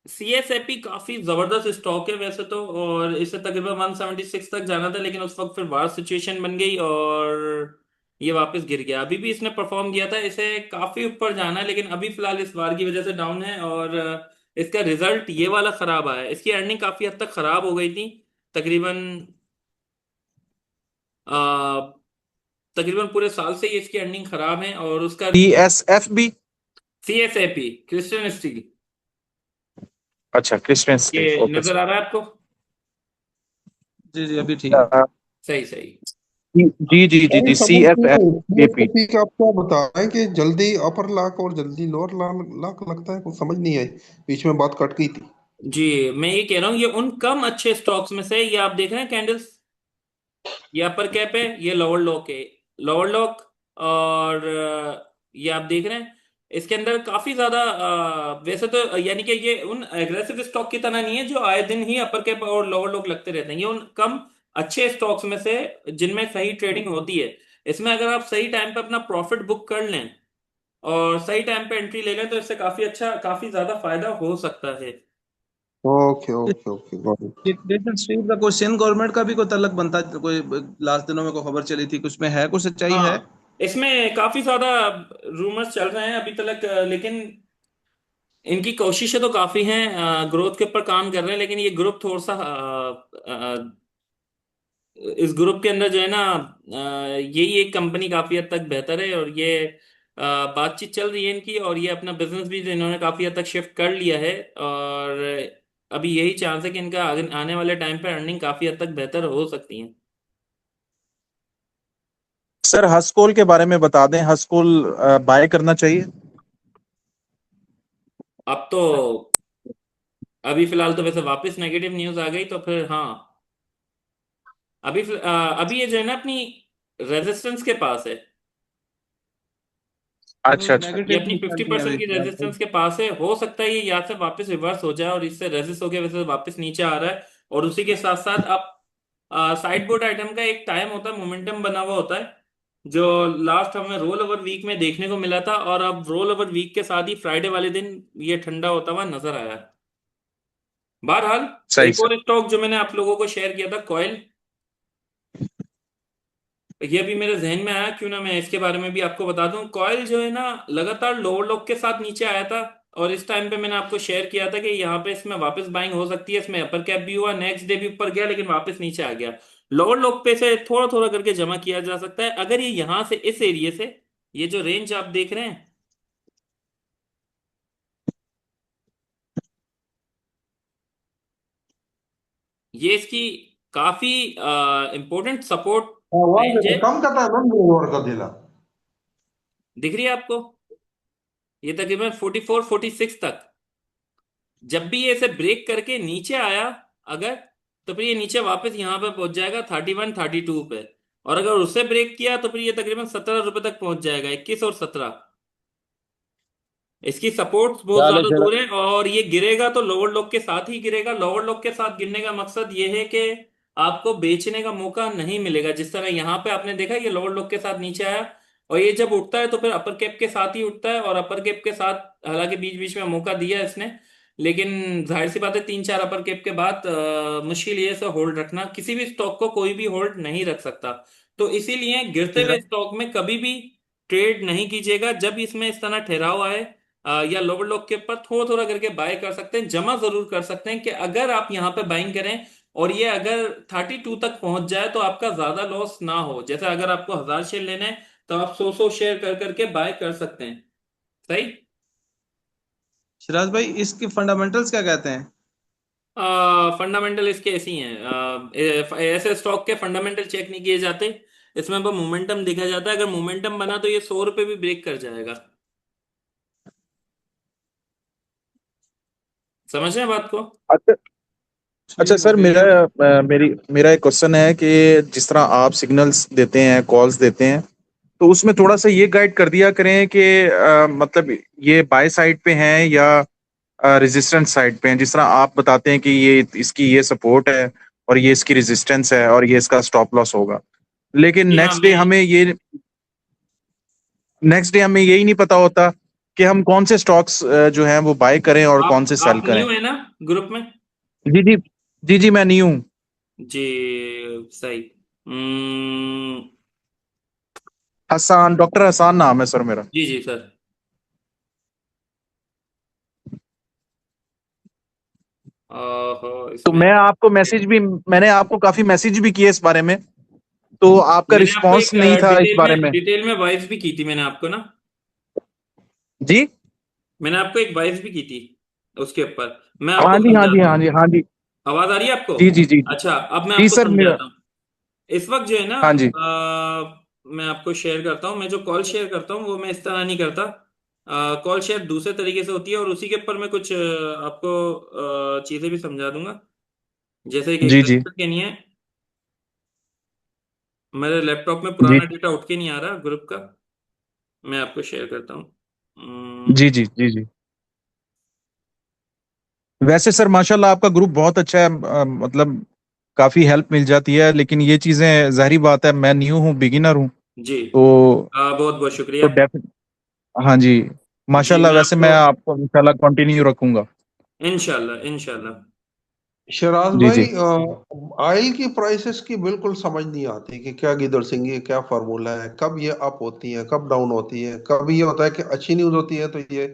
सीएसएपी काफी जबरदस्त स्टॉक है वैसे तो, और इसे तकरीबन 176 तक जाना था, लेकिन उस वक्त फिर वार सिचुएशन बन गई और ये वापस गिर गया। अभी भी इसने परफॉर्म किया था, इसे काफी ऊपर जाना है, लेकिन अभी फिलहाल इस वार की वजह से डाउन है, और इसका रिजल्ट ये वाला खराब आया है, इसकी अर्निंग काफी हद तक खराब हो गई थी, तकरीबन तकरीबन पूरे साल से ही इसकी अर्निंग खराब है। और उसका CSF भी? CSAP, Christian steel. अच्छा, क्रिस्टियन ये स्टील, ओके नजर आ रहा है आपको? जी जी अभी ठीक है। सर। सही सही। जी जी जी नहीं जी, समझ नहीं CFAP। ठीक आप क्या बता रहे हैं कि जल्दी अपर लॉक और जल्दी लोअर लॉक लगता है, कुछ समझ नहीं आई, बीच में बात कट गई थी। जी, मैं ये कह रहा हूँ ये उन कम अच्छे स्टॉक्स में से, ये आप देख रहे हैं कैंडल्स, ये अपर कैप है, ये लोअर लॉक है, लोअर लॉक। और ये आप देख रहे हैं इसके अंदर काफी ज्यादा वैसे तो यानी कि ये उन एग्रेसिव स्टॉक की तरह नहीं है जो आए दिन ही अपर कैप और लोअर लॉक लगते रहते हैं। ये उन कम अच्छे स्टॉक्स में से जिनमें सही ट्रेडिंग होती है। इसमें अगर आप सही टाइम पे अपना प्रॉफिट बुक कर लें और सही टाइम पे एंट्री ले लें तो इससे काफी अच्छा, काफी ज्यादा फायदा हो सकता है। Okay okay okay got it. Christian steel का कोई सेंट्रल गवर्नमेंट का भी कोई तल्लक बनता, कोई लास्ट दिनों में कोई खबर चली थी, कुछ में है, कुछ सच्चाई है? हाँ, इसमें काफी ज्यादा रूमर्स चल रहे हैं अभी तक, लेकिन इनकी कोशिशें तो काफी हैं, ग्रोथ के ऊपर काम कर रहे हैं, लेकिन ये ग्रुप थोड़ा सा इस ग्रुप के अंदर जो है ना, यही एक कंपनी काफी हद तक बेहतर है। और ये बातचीत चल रही है इनकी, और ये अपना बिजनेस भी जो इन्होंने काफी हद तक शिफ्ट कर लिया है। और अभी यही चांस है कि इनका आने वाले टाइम पे अर्निंग काफी हद तक बेहतर हो सकती है। सर, हस्कोल के बारे में बता दें, हस्कोल बाय करना चाहिए? अब तो अभी फिलहाल तो वैसे वापस नेगेटिव न्यूज आ गई तो फिर हाँ, अभी ये जो है ना अपनी रेजिस्टेंस के पास है। अच्छा अच्छा। ये नेगेटिव अपनी न्यूज़ चल फिफ्टी रही है परसेंट अभी की फिलहाल तो। रेजिस्टेंस के पास है। हो सकता है ये यहाँ से वापस रिवर्स हो जाए और इससे रेजिस्ट होकर वैसे वापस नीचे आ रहा है। और उसी के साथ साथ आप साइड बोर्ड आइटम का एक टाइम होता है, मोमेंटम बना हुआ होता है, जो लास्ट हमें रोल ओवर वीक में देखने को मिला था। और अब रोल ओवर वीक के साथ ही फ्राइडे वाले दिन ये ठंडा होता हुआ नजर आया है। बहरहाल, सही एक सर। और स्टॉक जो मैंने आप लोगों को शेयर किया था, कॉयल, ये भी मेरे जहन में आया, क्यों ना मैं इसके बारे में भी आपको बता दूं। कॉयल जो है ना, लगातार लोअर लॉक के साथ नीचे आया था, और इस टाइम पे मैंने आपको शेयर किया था कि यहाँ पे इसमें वापस बाइंग हो सकती है। इसमें अपर कैप भी हुआ, नेक्स्ट डे भी ऊपर गया, लेकिन वापस नीचे आ गया। लोअर लॉक पे से थोड़ा थोड़ा करके जमा किया जा सकता है अगर ये यहाँ से, इस एरिया से, ये जो रेंज आप देख रहे हैं, ये इसकी काफी इंपॉर्टेंट सपोर्ट रेंज है। कम करता है मैम लोअर का दिला। दिख रही है आपको? ये तकरीबन 44 46 तक, जब भी ये इसे ब्रेक करके नीचे आया अगर, तो फिर ये नीचे वापस यहाँ पे पहुंच जाएगा 31 32 पे। और अगर उससे ब्रेक किया तो फिर ये तकरीबन 17 रुपए तक पहुंच जाएगा, 21 और 17। इसकी सपोर्ट बहुत चलो ज्यादा चलो। दूर है, और ये गिरेगा तो लोअर लॉक के साथ ही गिरेगा। लोअर लॉक के साथ गिरने का मकसद ये है कि आपको बेचने का मौका नहीं मिलेगा। जिस तरह यहाँ पे आपने देखा ये लोअर लॉक के साथ नीचे आया, और ये जब उठता है तो फिर अपर कैप के साथ ही उठता है। और अपर कैप के साथ हालांकि बीच बीच में मौका दिया इसने, लेकिन जाहिर सी बात है 3 4 अपर कैप के बाद मुश्किल ये से होल्ड रखना, किसी भी स्टॉक को कोई भी होल्ड नहीं रख सकता। तो इसीलिए गिरते हुए स्टॉक में कभी भी ट्रेड नहीं कीजिएगा। जब इसमें इस तरह ठहराव आए या लोअर लॉक के ऊपर, थोड़ा थोड़ा करके बाय कर सकते हैं, जमा जरूर कर सकते हैं कि अगर आप यहाँ पे बाइंग करें और ये अगर 32 तक पहुंच जाए तो आपका ज्यादा लॉस ना हो। जैसे अगर आपको 1000 शेयर लेने हैं तो आप 100 100 शेयर कर करके बाय कर सकते हैं। सही। सिराज भाई, इसके फंडामेंटल्स क्या कहते हैं? फंडामेंटल इसके ऐसे ही हैं, ऐसे स्टॉक के फंडामेंटल चेक नहीं किए जाते, इसमें बस मोमेंटम देखा जाता है। अगर मोमेंटम बना तो ये 100 रुपये भी ब्रेक कर जाएगा। समझ रहे हैं बात को? अच्छा अच्छा ठीक, सर, ओके ये। मेरा एक क्वेश्चन है कि जिस तरह आप सिग्नल्स देते हैं, कॉल्स देते हैं, तो उसमें थोड़ा सा ये गाइड कर दिया करें कि मतलब ये बाय साइड पे हैं या रेजिस्टेंस साइड पे हैं। जिस तरह आप बताते हैं कि ये इसकी ये सपोर्ट है और ये इसकी रेजिस्टेंस है और ये इसका स्टॉप लॉस होगा, लेकिन जी हाँ, मैं नेक्स्ट डे हमें यही नहीं पता होता कि हम कौन से स्टॉक्स जो हैं वो बाय करें और कौन से सेल आप करें। न्यू है ना ग्रुप में? जी जी। जी जी, मैं नहीं हूँ। जी, सही। हसान, डॉक्टर हसान नाम है सर मेरा। जी जी सर। तो इसमें मैंने आपको काफी मैसेज भी किए इस बारे में तो आपका मैंने आपको रिस्पॉन्स एक नहीं था इस बारे में। डिटेल में वॉइस भी की थी मैंने आपको ना, जी मैंने आपको एक वॉइस भी की थी उसके ऊपर। मैं हाँ आपको जी हाँ जी समझाता हाँ हूँ। जी हाँ जी। आवाज आ रही है आपको? जी जी जी जी। अच्छा, अब मैं जी आपको सर मेरा। समझाता हूँ। इस वक्त जो है ना, हाँ जी मैं आपको शेयर करता हूँ, मैं जो कॉल शेयर करता हूँ वो मैं इस तरह नहीं करता। कॉल शेयर दूसरे तरीके से होती है, और उसी के ऊपर मैं कुछ आपको चीजें भी समझा दूंगा। जैसे एक जी जी सेकंड के नहीं है, मेरे लैपटॉप में जी पुराना डेटा उठ के नहीं आ रहा ग्रुप का, मैं आपको शेयर करता हूँ। जी जी जी जी। वैसे सर माशाल्लाह आपका ग्रुप बहुत अच्छा है, मतलब काफी हेल्प मिल जाती है, लेकिन ये चीजें जाहिर बात है, मैं न्यू हूँ, बिगिनर हूँ। जी, तो बहुत बहुत तो शुक्रिया। डेफिनेट हाँ जी। जी, माशाल्लाह मैं वैसे आपको मैं आपको इंशाल्लाह कंटिन्यू रखूंगा। इंशाल्लाह इंशाल्लाह। शराज जी भाई, जी ऑयल की प्राइसेस की बिल्कुल समझ नहीं आती कि क्या गिदर सिंह है, क्या फार्मूला है, कब ये अप होती है, कब डाउन होती है, कब ये होता है कि अच्छी न्यूज होती है तो ये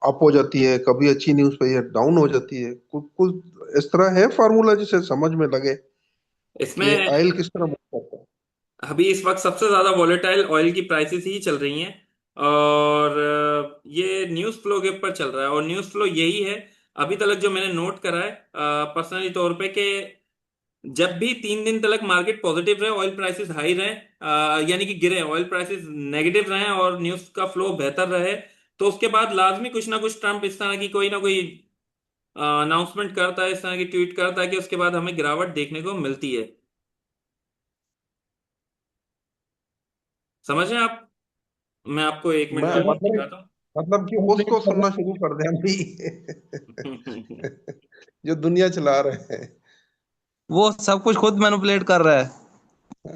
अप हो जाती है, कभी अच्छी न्यूज पे ये डाउन हो जाती है। कुछ कुछ इस तरह है फार्मूला जिसे समझ में लगे कि इसमें ऑयल किस तरह मूव करता है। अभी इस वक्त सबसे ज्यादा वॉलेटाइल ऑयल की प्राइसेस ही चल रही हैं, और ये न्यूज़ फ्लो के ऊपर चल रहा है, और न्यूज़ फ्लो यही है अभी तक जो मैंने नोट करा है पर्सनली तौर पे, कि जब भी 3 दिन तक मार्केट पॉजिटिव रहे, ऑयल प्राइसेस हाई रहे, यानी कि गिरे, ऑयल प्राइसेस नेगेटिव रहे और न्यूज़ का फ्लो बेहतर रहे, तो उसके बाद लाजमी कुछ ना कुछ ट्रम्प इस तरह की कोई ना कोई अनाउंसमेंट करता है, इस तरह की ट्वीट करता है कि उसके बाद हमें गिरावट देखने को मिलती है। समझ रहे हैं आप? मैं आपको एक मिनट मैं में मतलब दिखाता मतलब कि उसको सुनना शुरू कर दें अभी हूँ। जो दुनिया चला रहे वो सब कुछ खुद मैनिपुलेट कर रहा है।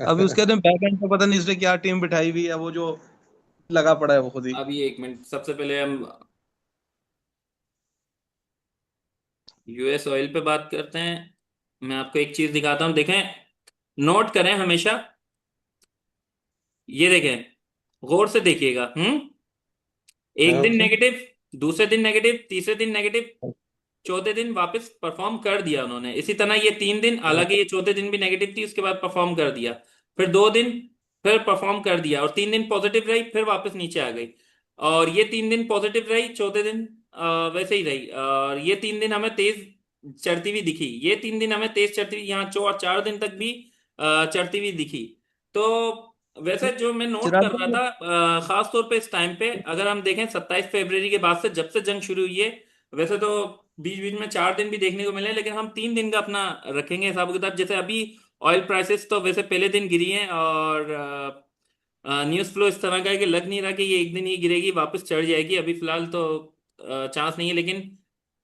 अभी हैं। उसके बाद बैक एंड पे पता नहीं उसने क्या टीम बिठाई हुई है, वो जो लगा पड़ा है वो खुद ही। अभी एक मिनट, सबसे पहले हम यूएस ऑयल पे बात करते हैं। मैं आपको एक चीज दिखाता हूं, देखें, नोट करें हमेशा, ये देखें, गौर से देखिएगा। एक हाँ दिन जी। नेगेटिव, दूसरे दिन नेगेटिव, तीसरे दिन नेगेटिव, चौथे दिन वापस परफॉर्म कर दिया उन्होंने। इसी तरह ये 3 दिन, हालांकि ये चौथे दिन भी नेगेटिव थी, उसके बाद परफॉर्म कर दिया। फिर 2 दिन फिर परफॉर्म कर दिया, और 3 दिन पॉजिटिव रही, फिर वापस नीचे आ गई। और ये 3 दिन पॉजिटिव रही, चौथे दिन वैसे ही रही, और ये 3 दिन हमें तेज चढ़ती हुई दिखी, ये 3 दिन हमें तेज चढ़ती हुई, यहाँ 4 दिन तक भी चढ़ती हुई दिखी। तो वैसे जो मैं नोट चिराग कर रहा भाई, था, खास तौर पे इस टाइम पे अगर हम देखें 27 फरवरी के बाद से, जब से जंग शुरू हुई है, वैसे तो बीच बीच में 4 दिन भी देखने को मिले, लेकिन हम 3 दिन का अपना रखेंगे हिसाब किताब। जैसे अभी ऑयल प्राइसेस तो वैसे पहले दिन गिरी हैं, और न्यूज़ फ्लो इस तरह का है कि लग नहीं रहा कि ये एक दिन ही गिरेगी, वापस चढ़ जाएगी। अभी फिलहाल तो चांस नहीं है, लेकिन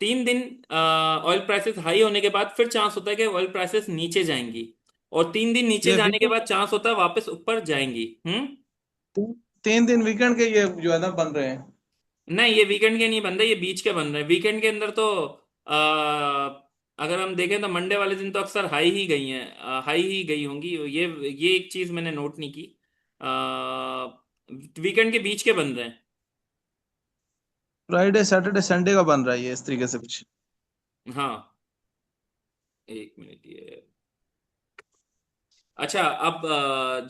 3 दिन ऑयल प्राइसेस हाई होने के बाद फिर चांस होता है कि ऑयल प्राइसेस नीचे जाएंगी, और 3 दिन नीचे ये जाने के वीकेंड, बाद चांस होता है वापस ऊपर जाएंगी। 3 दिन वीकेंड के ये जो है ना बन रहे हैं। नहीं, ये वीकेंड के नहीं बन रहे, ये बीच के बन रहे हैं। वीकेंड के अंदर तो अगर हम देखें तो मंडे वाले दिन तो अक्सर हाई ही गई हैं, हाई ही गई होंगी। ये एक चीज मैंने नोट नहीं की। वीकेंड के बीच के बन रहे हैं। फ्राइडे सैटरडे संडे का बन रहा है ये इस तरीके से कुछ। हाँ, एक मिनट ये। अच्छा, अब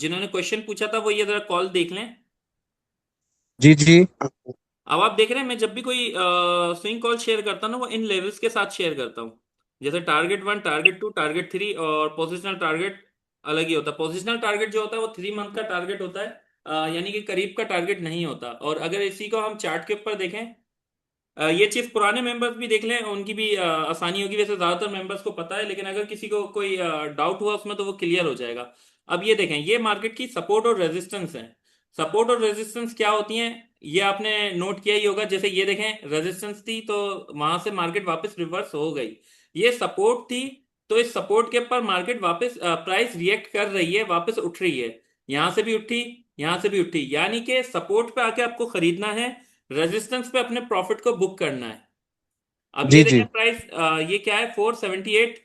जिन्होंने क्वेश्चन पूछा था वो ये जरा कॉल देख लें। जी जी अब आप देख रहे हैं, मैं जब भी कोई स्विंग कॉल शेयर करता हूं ना, वो इन लेवल्स के साथ शेयर करता हूँ। जैसे टारगेट 1, टारगेट 2, टारगेट 3, और पोजिशनल टारगेट अलग ही होता है। पोजिशनल टारगेट जो होता है वो 3 मंथ का टारगेट होता है, यानी कि करीब का टारगेट नहीं होता। और अगर इसी को हम चार्ट के ऊपर देखें, ये चीज पुराने मेंबर्स भी देख लें, उनकी भी आसानी होगी। वैसे ज्यादातर मेंबर्स को पता है, लेकिन अगर किसी को कोई डाउट हुआ उसमें तो वो क्लियर हो जाएगा। अब ये देखें, ये मार्केट की सपोर्ट और रेजिस्टेंस है। सपोर्ट और रेजिस्टेंस क्या होती हैं, ये आपने नोट किया ही होगा। जैसे ये देखें, रेजिस्टेंस थी तो वहां से मार्केट वापस रिवर्स हो गई। ये सपोर्ट थी, तो इस सपोर्ट के ऊपर मार्केट वापस प्राइस रिएक्ट कर रही है, वापस उठ रही है। यहां से भी उठी, यहां से भी उठी, यानी कि सपोर्ट पे आके आपको खरीदना है, रेजिस्टेंस पे अपने प्रॉफिट को बुक करना है। अब ये जी जी देखें प्राइस, ये क्या है, 478,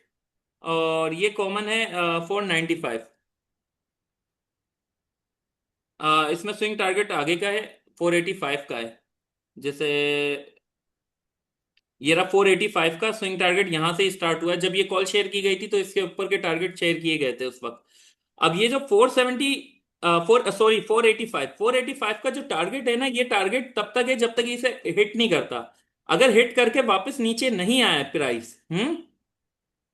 और ये कॉमन है 495। इसमें स्विंग टारगेट आगे का है, 485 का है। जैसे ये रहा 485 का स्विंग टारगेट, यहां से स्टार्ट हुआ है। जब ये कॉल शेयर की गई थी तो इसके ऊपर के टारगेट शेयर किए गए थे उस वक्त। अब ये जो 470 485 का जो टारगेट है ना, ये टारगेट तब तक है जब तक इसे हिट नहीं करता। अगर हिट करके वापस नीचे नहीं आया प्राइस,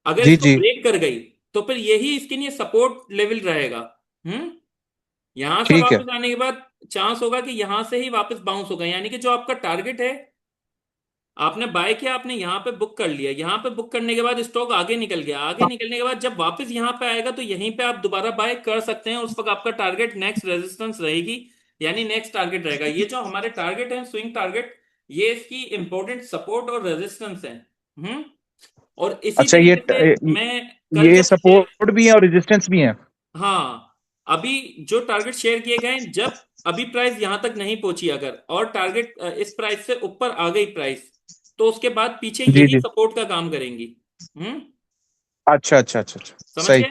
अगर जी इसको जी। ब्रेक कर गई, तो फिर यही इसके लिए सपोर्ट लेवल रहेगा। हम्म यहां से ठीक है। वापस आने के बाद चांस होगा कि यहां से ही वापस बाउंस होगा, यानी कि जो आपका टारगेट है, आपने बाय किया, आपने यहाँ पे बुक कर लिया, यहाँ पे बुक करने के बाद स्टॉक आगे निकल गया, आगे निकलने के बाद जब वापस यहाँ पे आएगा तो यहीं पे आप दोबारा बाय कर सकते हैं। उस वक्त आपका टारगेट नेक्स्ट रेजिस्टेंस रहेगी, यानी नेक्स्ट टारगेट रहेगा। ये जो हमारे टारगेट है स्विंग टारगेट, ये इसकी इंपॉर्टेंट सपोर्ट और रेजिस्टेंस है। हम्म और इसी अच्छा, ये तरीके से मैं कल ये जब शेयर, सपोर्ट भी है और रेजिस्टेंस भी है। हाँ, अभी जो टारगेट शेयर किए गए हैं, जब अभी प्राइस यहां तक नहीं पहुंची अगर, और टारगेट इस प्राइस से ऊपर आ गई प्राइस, तो उसके बाद पीछे जी यही जी। सपोर्ट का काम करेंगी। हम्म अच्छा अच्छा अच्छा अच्छा। समझ सही। गए?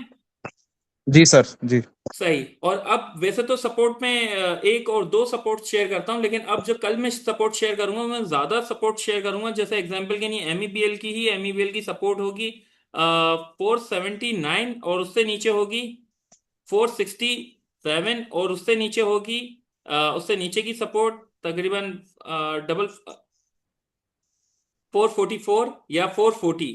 जी सर जी। सही। और अब वैसे तो सपोर्ट में एक और दो सपोर्ट शेयर करता हूं, लेकिन अब जो कल मैं सपोर्ट शेयर करूंगा, मैं ज्यादा सपोर्ट शेयर करूंगा। जैसे एग्जांपल के लिए एमईबीएल की ही, एमईबीएल की सपोर्ट होगी 479, और उससे नीचे होगी 467, और उससे नीचे होगी उससे नीचे की सपोर्ट तकरीबन डबल 444 या 440।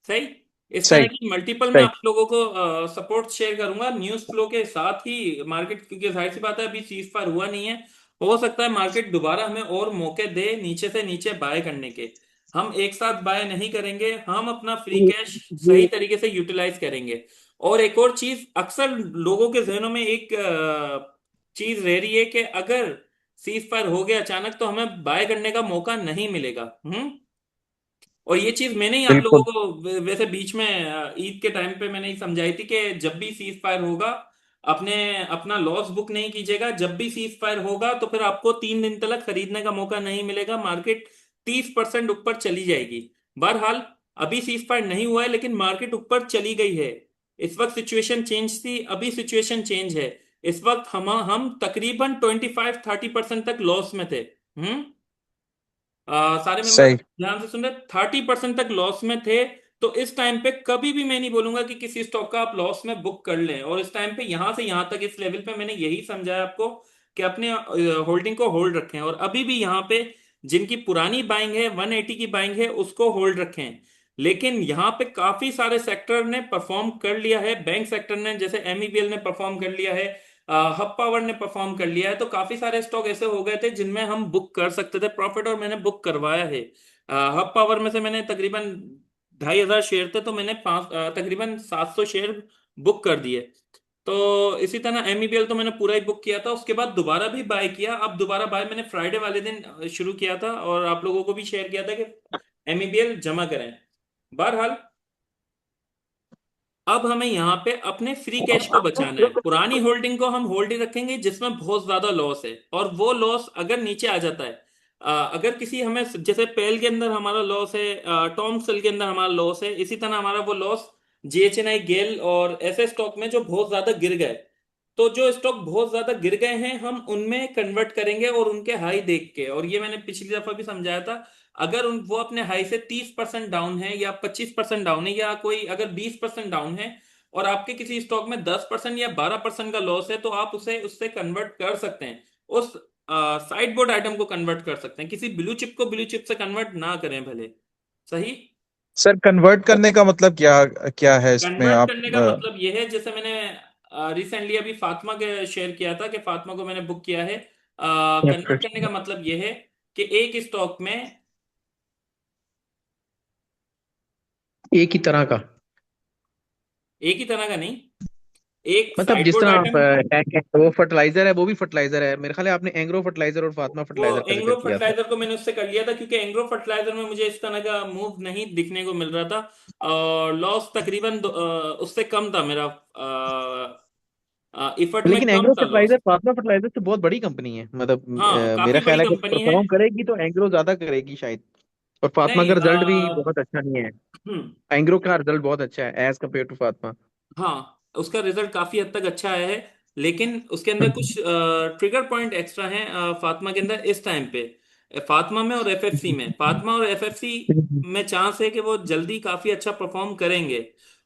सही। इस तरह सही की मल्टीपल में सही। आप लोगों को सपोर्ट शेयर करूंगा न्यूज़ फ्लो के साथ ही मार्केट, क्योंकि जाहिर सी बात है अभी सीज फायर हुआ नहीं है। हो सकता है मार्केट दोबारा हमें और मौके दे नीचे से नीचे बाय करने के। हम एक साथ बाय नहीं करेंगे, हम अपना फ्री कैश सही जी। तरीके से यूटिलाइज करेंगे। और एक और चीज अक्सर लोगों के जहनों में एक चीज रह रही है कि अगर सीज फायर हो गया अचानक तो हमें बाय करने का मौका नहीं मिलेगा। और ये चीज मैंने ही आप लोगों बिल्कुल। को वैसे बीच में ईद के टाइम पे मैंने ही समझाई थी कि जब भी सीज फायर होगा, अपने अपना लॉस बुक नहीं कीजिएगा। जब भी सीज फायर होगा तो फिर आपको 3 दिन तक खरीदने का मौका नहीं मिलेगा, मार्केट 30% ऊपर चली जाएगी। बहरहाल अभी सीज फायर नहीं हुआ है, लेकिन मार्केट ऊपर चली गई है। इस वक्त सिचुएशन चेंज थी, अभी सिचुएशन चेंज है। इस वक्त हम तकरीबन 25-30% तक लॉस में थे। हम्म सारे मेंबर्स सही। ध्यान से सुन रहे, 30% तक लॉस में थे। तो इस टाइम पे कभी भी मैं नहीं बोलूंगा कि किसी स्टॉक का आप लॉस में बुक कर लें। और इस टाइम पे यहां से यहां तक इस लेवल पे मैंने यही समझाया आपको कि अपने होल्डिंग को होल्ड रखें। और अभी भी यहाँ पे जिनकी पुरानी बाइंग है, 180 की बाइंग है, उसको होल्ड रखें। लेकिन यहाँ पे काफी सारे सेक्टर ने परफॉर्म कर लिया है। बैंक सेक्टर ने, जैसे एमईबीएल ने परफॉर्म कर लिया है, हब पावर ने परफॉर्म कर लिया है। तो काफी सारे स्टॉक ऐसे हो गए थे जिनमें हम बुक कर सकते थे प्रॉफिट, और मैंने बुक करवाया है। हब पावर में से मैंने तकरीबन 2,500 शेयर थे, तो मैंने तकरीबन 700 शेयर बुक कर दिए। तो इसी तरह एमईबीएल तो मैंने पूरा ही बुक किया था, उसके बाद दोबारा भी बाय किया। अब दोबारा बाय मैंने फ्राइडे वाले दिन शुरू किया था, और आप लोगों को भी शेयर किया था कि एमईबीएल जमा करें। बहरहाल अब हमें यहाँ पे अपने फ्री कैश को बचाना है। पुरानी होल्डिंग को हम होल्ड ही रखेंगे जिसमें बहुत ज्यादा लॉस है, और वो लॉस अगर नीचे आ जाता है, अगर किसी हमें, जैसे पेल के अंदर हमारा लॉस है, टॉम सेल के अंदर हमारा लॉस है, इसी तरह हमारा वो लॉस जीएचएनआई, गेल और ऐसे स्टॉक में जो बहुत ज्यादा गिर गए। तो जो स्टॉक बहुत ज्यादा गिर गए हैं हम उनमें कन्वर्ट करेंगे, और उनके हाई देख के, और ये मैंने पिछली दफा भी समझाया था, अगर वो अपने हाई से 30% डाउन है, या 25% डाउन है, या कोई अगर 20% डाउन है, और आपके किसी स्टॉक में 10% या 12% का लॉस है, तो आप उसे उससे कन्वर्ट कर सकते हैं। उस साइड बोर्ड आइटम को कन्वर्ट कर सकते हैं। किसी ब्लू चिप को ब्लू चिप से कन्वर्ट ना करें भले। सही। सर, कन्वर्ट करने का मतलब क्या क्या है इसमें कन्वर्ट आप करने का मतलब यह है, जैसे मैंने रिसेंटली अभी फातिमा के शेयर किया था कि फातिमा को मैंने बुक किया है। कन्वर्ट करने का मतलब यह है कि एक स्टॉक में, एक ही तरह का, एक ही तरह का नहीं, एक मतलब साइड जिस बोर्ड तरह आप आइटम। वो फर्टिलाइजर है, वो भी फर्टिलाइजर है। मेरे ख्याल है आपने एंग्रो फर्टिलाइजर और फातिमा वो फर्टिलाइजर का जिक्र एंग्रो किया था। फर्टिलाइजर को मैंने उससे कर लिया था, क्योंकि एंग्रो फर्टिलाइजर में मुझे इस तरह का मूव नहीं दिखने को मिल रहा था, और लॉस तकरीबन उससे कम था मेरा, इफर्ट में लेकिन कम एंग्रो था लॉस। फर्टिलाइजर, फातिमा फर्टिलाइजर तो बहुत बड़ी कंपनी है। मतलब हाँ, मेरा काफी बड़ी ख्याल है कि कंपनी है। परफॉर्म करेगी तो एंग्रो ज्यादा करेगी शायद। और फातिमा नहीं का रिजल्ट भी बहुत अच्छा नहीं है। हम्म एंग्रो का रिजल्ट बहुत अच्छा है एज कम्पेयर टू फातिमा। हाँ, उसका रिजल्ट काफी हद तक अच्छा आया है, लेकिन उसके अंदर कुछ ट्रिगर पॉइंट एक्स्ट्रा हैं फातिमा के अंदर इस टाइम पे। फातिमा में और एफएफसी में, फातिमा और एफएफसी में चांस है कि वो जल्दी काफी अच्छा परफॉर्म करेंगे।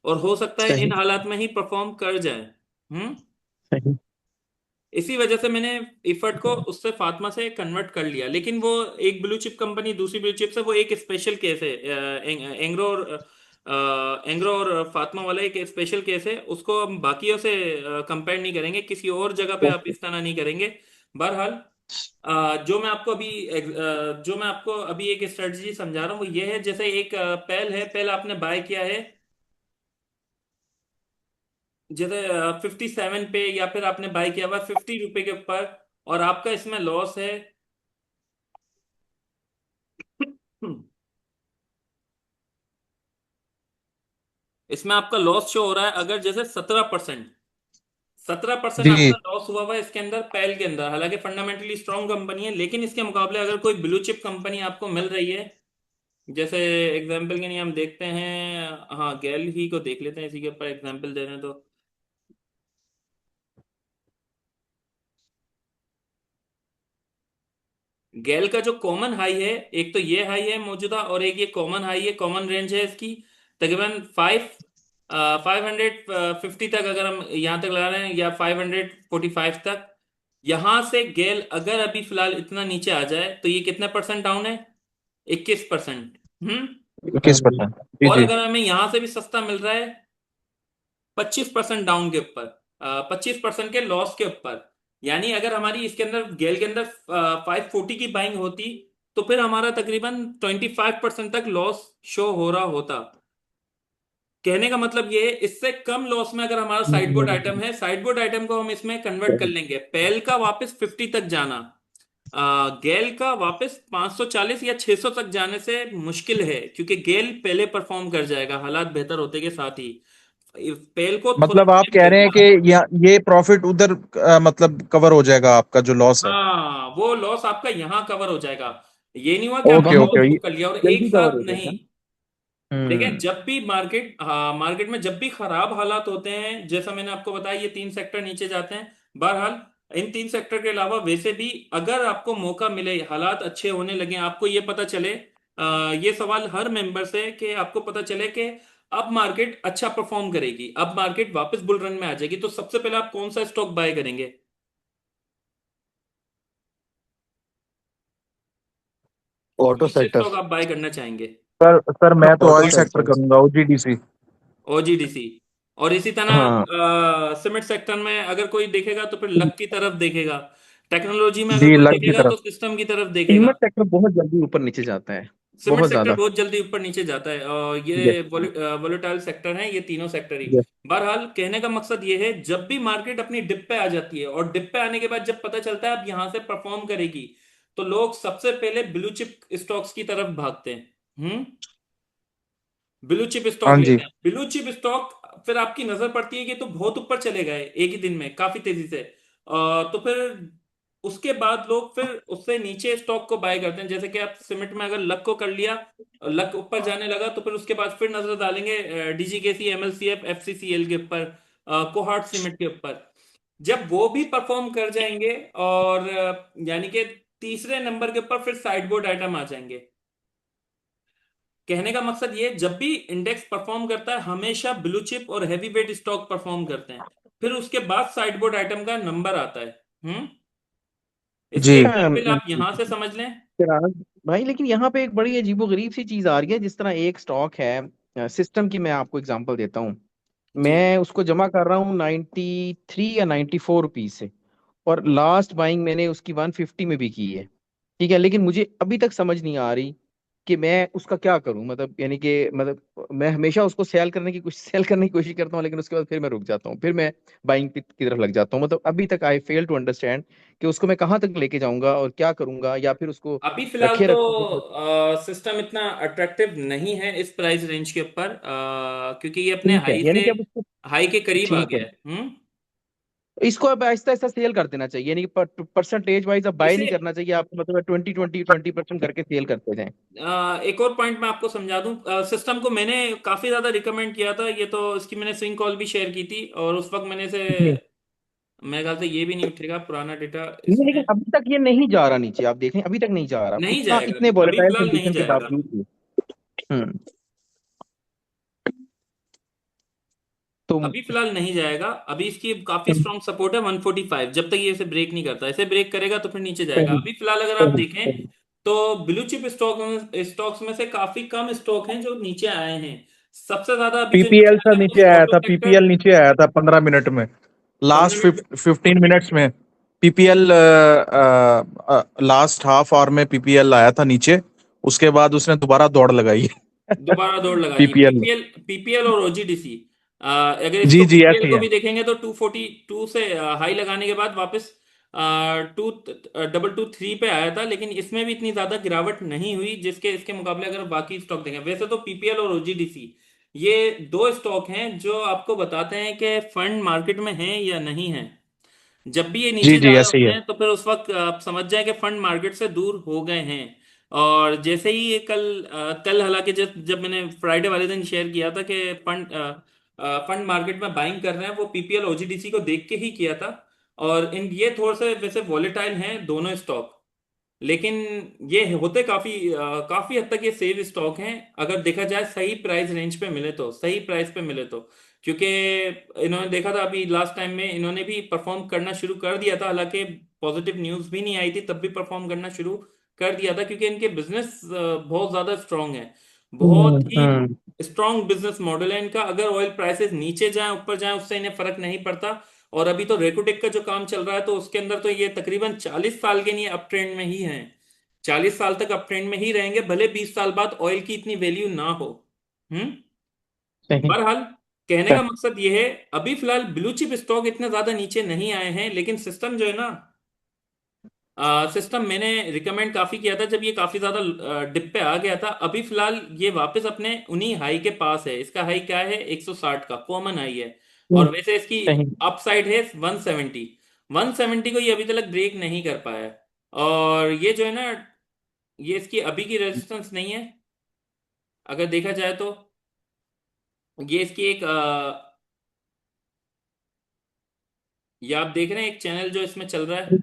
और हो सकता है इन सही हालात में ही परफॉर्म कर जाए। हम्म। सही। इसी वजह से मैंने इफर्ट को उससे फातिमा से कन्वर्ट कर लिया, लेकिन वो एक ब्लू चिप कंपनी दूसरी ब्लू चिप से, वो एक स्पेशल केस है। एंग्रो और एंग्रो और फातिमा वाला एक स्पेशल केस है, उसको हम बाकियों से कंपेयर नहीं करेंगे, किसी और जगह पे आप ओके। इस तरह नहीं करेंगे। बहरहाल जो मैं आपको अभी एक स्ट्रेटजी समझा रहा हूँ वो ये है, जैसे एक पेल है, पेल आपने बाय किया है जैसे 57 पे, या फिर आपने बाय किया हुआ 50 रुपए के ऊपर, और आपका इसमें लॉस है इसमें आपका लॉस शो हो रहा है अगर जैसे 17%, 17% जी। आपका लॉस हुआ हुआ है इसके अंदर, पैल के अंदर। हालांकि फंडामेंटली स्ट्रांग कंपनी है, लेकिन इसके मुकाबले अगर कोई ब्लू चिप कंपनी आपको मिल रही है, जैसे एग्जांपल के लिए हम देखते हैं, हाँ गैल ही को देख लेते हैं, इसी के ऊपर एग्जांपल दे रहे हैं तो गैल का जो कॉमन हाई है, एक तो ये हाई है मौजूदा, और एक ये कॉमन हाई है, कॉमन रेंज है इसकी तकरीबन 550 तक, अगर हम यहाँ तक लगा रहे हैं, या 545 तक। यहां से गेल अगर अभी फिलहाल इतना नीचे आ जाए तो ये कितने परसेंट डाउन है? 21%। हम्म। 21%। जी और जी। अगर हमें यहां से भी सस्ता मिल रहा है 25% डाउन के ऊपर, 25% के लॉस के ऊपर, यानी अगर हमारी इसके अंदर गेल के अंदर 540 की बाइंग होती, तो फिर हमारा तकरीबन 25% तक लॉस शो हो रहा होता। कहने का मतलब ये है, इससे कम लॉस में अगर हमारा साइड बोर्ड आइटम है, साइड बोर्ड आइटम को हम इसमें कन्वर्ट कर लेंगे। पेल का वापस 50 तक जाना, गेल का वापस 540 या 600 तक जाने से मुश्किल है, क्योंकि गेल पहले परफॉर्म कर जाएगा हालात बेहतर होते के साथ ही। पेल को थोड़ा मतलब आप टाइम कह रहे हैं लगेगा। कि ये प्रॉफिट उधर मतलब कवर हो जाएगा आपका जो लॉस है। हाँ, वो लॉस आपका यहाँ कवर हो जाएगा। ये नहीं हुआ कि आपने ओके बहुत ओके, ये बुक कर लिया और एक जल्दी कवर साथ हो जाएगा। नहीं। देखें, हम्म। जब भी मार्केट, हाँ मार्केट में जब भी खराब हालात होते हैं, जैसा मैंने आपको बताया ये 3 सेक्टर नीचे जाते हैं। बहरहाल इन 3 सेक्टर के अलावा वैसे भी अगर आपको मौका मिले, हालात अच्छे होने लगे, आपको ये पता चले, ये सवाल हर मेंबर से, कि आपको पता चले कि अब मार्केट अच्छा परफॉर्म करेगी, अब मार्केट वापस बुल रन में आ जाएगी, तो सबसे पहले आप कौन सा स्टॉक बाय करेंगे? ऑटो कौन से सेक्टर। स्टॉक आप बाय करना चाहेंगे? सर मैं तो ऑटो ऑयल सेक्टर सेक्टर। करूंगा, ओजीडीसी। ओजीडीसी। और इसी हाँ तरह सीमेंट सेक्टर में अगर कोई देखेगा तो फिर लक की तरफ देखेगा। टेक्नोलॉजी में अगर जी, कोई लग की देखेगा तरफ। तो सिस्टम की तरफ देखेगा। सीमेंट सेक्टर बहुत जल्दी ऊपर नीचे जाता है, सीमेंट बहुत सेक्टर ज्यादा। बहुत जल्दी ऊपर नीचे जाता है, और यस। ये वोलेटाइल सेक्टर है, ये तीनों सेक्टर ही। यस। बहरहाल कहने का मकसद ये है, जब भी मार्केट अपनी डिप पे आ जाती है, और डिप पे आने के बाद जब पता चलता है अब यहां से परफॉर्म करेगी, तो लोग सबसे पहले ब्लू चिप स्टॉक्स की तरफ भागते हैं। हम्म। ब्लू चिप स्टॉक हाँ जी। लेते हैं, ब्लू चिप स्टॉक। फिर आपकी नजर पड़ती है कि तो बहुत ऊपर चले गए एक ही दिन में काफी तेजी से, तो फिर उसके बाद लोग फिर उससे नीचे स्टॉक को बाय करते हैं। जैसे कि आप सीमेंट में अगर लक को कर लिया, लक ऊपर जाने लगा, तो फिर उसके बाद फिर नजर डालेंगे डीजीकेसी, एमएलसीएफ, एफसीसीएल के ऊपर, कोहार्ट सीमेंट के ऊपर। जब वो भी परफॉर्म कर जाएंगे, और यानी कि तीसरे नंबर के ऊपर फिर साइडबोर्ड आइटम आ जाएंगे। कहने का मकसद ये, जब भी इंडेक्स परफॉर्म करता है हमेशा ब्लू चिप और हैवी वेट स्टॉक परफॉर्म करते हैं, फिर उसके बाद साइडबोर्ड आइटम का नंबर आता है। हम्म। इसकी जी। एग्जांपल आप यहां से समझ लें। चिराग भाई, लेकिन यहाँ पे एक बड़ी अजीबोगरीब सी चीज आ रही है। जिस तरह एक स्टॉक है सिस्टम की, मैं आपको एग्जांपल देता हूँ। जी। मैं उसको जमा कर रहा हूँ 93 या 94 रुपीज से, और लास्ट बाइंग मैंने उसकी 150 में भी की है। ठीक है, लेकिन मुझे अभी तक समझ नहीं आ रही कि मैं उसका क्या करूं। मतलब यानी कि मतलब मैं हमेशा उसको सेल करने की कोशिश करता हूँ, लेकिन उसके बाद फिर मैं रुक जाता हूँ, फिर मैं बाइंग की तरफ लग जाता हूँ। मतलब अभी तक आई फेल टू अंडरस्टैंड कि उसको मैं कहाँ तक लेके जाऊंगा और क्या करूंगा, या फिर उसको अभी फिलहाल रखे तो रखूंगा। सिस्टम इतना अट्रैक्टिव नहीं है इस प्राइस रेंज के ऊपर, क्योंकि ये अपने ठीक है, यानी कि अब उसको, हाई के करीब आ ठीक है, गया है। हम्म। इसको अब आहिस्ता आहिस्ता सेल कर देना चाहिए, यानी कि परसेंटेज वाइज अब बाय इसे नहीं करना चाहिए आपको। मतलब 20 20 20% करके सेल करते जाएं। एक और पॉइंट मैं आपको समझा दूं, सिस्टम को मैंने काफी ज्यादा रिकमेंड किया था, ये तो इसकी मैंने स्विंग कॉल भी शेयर की थी, और उस वक्त मैंने से, जी। मेरे ख्याल से ये भी नहीं उठेगा पुराना डेटा नहीं, लेकिन इसमें। अभी तक ये नहीं जा रहा नीचे, आप देखें अभी तक नहीं जा रहा, नहीं इतना जाएगा, इतने अभी वोलेटाइल फिलहाल नहीं कंडीशन के जाएगा। बावजूद भी। हम्म। तो अभी फिलहाल नहीं जाएगा, अभी इसकी काफी स्ट्रॉन्ग सपोर्ट है 145, जब तक ये इसे ब्रेक नहीं करता। इसे ब्रेक करेगा तो फिर नीचे जाएगा। सही अभी फिलहाल अगर आप सही देखें सही। तो ब्लू चिप स्टॉक्स में से काफी कम स्टॉक हैं जो नीचे आए हैं। सबसे ज्यादा अभी जो नीचे पीपीएल सा आया है नीचे वो आया ऑटो था, सेक्टर। पीपीएल नीचे आया था 15 मिनट में। 15 लास्ट मिनट 15 मिनट्स में पीपीएल, लास्ट हाफ आवर में पीपीएल आया था नीचे। उसके बाद उसने दोबारा दौड़ लगाई दोबारा दौड़ लगाई है। पीपीएल। पीपीएल पीपीएल और ओजीडीसी, अगर इसको जी जी, पीपीएल ऐसे ही को है। भी देखेंगे तो 242 से हाई लगाने के बाद वापस 222 पे आया था, लेकिन इसमें भी इतनी ज्यादा गिरावट नहीं हुई जिसके इसके मुकाबले अगर बाकी स्टॉक देखें। वैसे तो पीपीएल और ओजीडीसी ये दो स्टॉक हैं जो आपको बताते हैं कि फंड मार्केट में हैं या नहीं है। जब भी ये जी नीचे जा जी, रहे ऐसे ही होते है। हैं तो फिर उस वक्त आप समझ जाए कि फंड मार्केट से दूर हो गए हैं। और जैसे ही ये कल हालांकि जब जब मैंने फ्राइडे वाले दिन शेयर किया था कि फंड मार्केट में बाइंग कर रहे हैं, वो पीपीएल ओजीडीसी को देख के ही किया था। और इन ये थोड़े से वैसे वॉलेटाइल हैं दोनों स्टॉक, लेकिन ये होते काफी हद तक ये सेफ स्टॉक हैं अगर देखा जाए सही प्राइस रेंज पे मिले तो, सही प्राइस पे मिले तो। क्योंकि इन्होंने देखा था अभी लास्ट टाइम में इन्होंने भी परफॉर्म करना शुरू कर दिया था, हालांकि पॉजिटिव न्यूज भी नहीं आई थी तब भी परफॉर्म करना शुरू कर दिया था, क्योंकि इनके बिजनेस बहुत ज्यादा स्ट्रांग है। बहुत ही हम्म। स्ट्रांग बिजनेस मॉडल है इनका। अगर ऑयल प्राइसेस नीचे जाएं ऊपर जाएं उससे इन्हें फर्क नहीं पड़ता। और अभी तो रेकोटेक का जो काम चल रहा है तो उसके अंदर तो ये तकरीबन 40 साल के लिए अप ट्रेंड में ही हैं। 40 साल तक अप ट्रेंड में ही रहेंगे, भले 20 साल बाद ऑयल की इतनी वैल्यू ना हो। हम्म। सही बहरहाल कहने का मकसद ये है, अभी फिलहाल ब्लू चिप स्टॉक इतने ज्यादा नीचे नहीं आए हैं, लेकिन सिस्टम जो है ना, सिस्टम मैंने रिकमेंड काफी किया था जब ये काफी ज्यादा डिप पे आ गया था। अभी फिलहाल ये वापस अपने उन्हीं हाई के पास है। इसका हाई क्या है? 160 का कॉमन हाई है। हम्म, और वैसे इसकी सही। अपसाइड है 170। 170 को ये अभी तक ब्रेक नहीं कर पाया है। और ये जो है ना, ये इसकी अभी की रेजिस्टेंस नहीं है अगर देखा जाए तो। ये इसकी एक ये आप देख रहे हैं एक चैनल जो इसमें चल रहा है।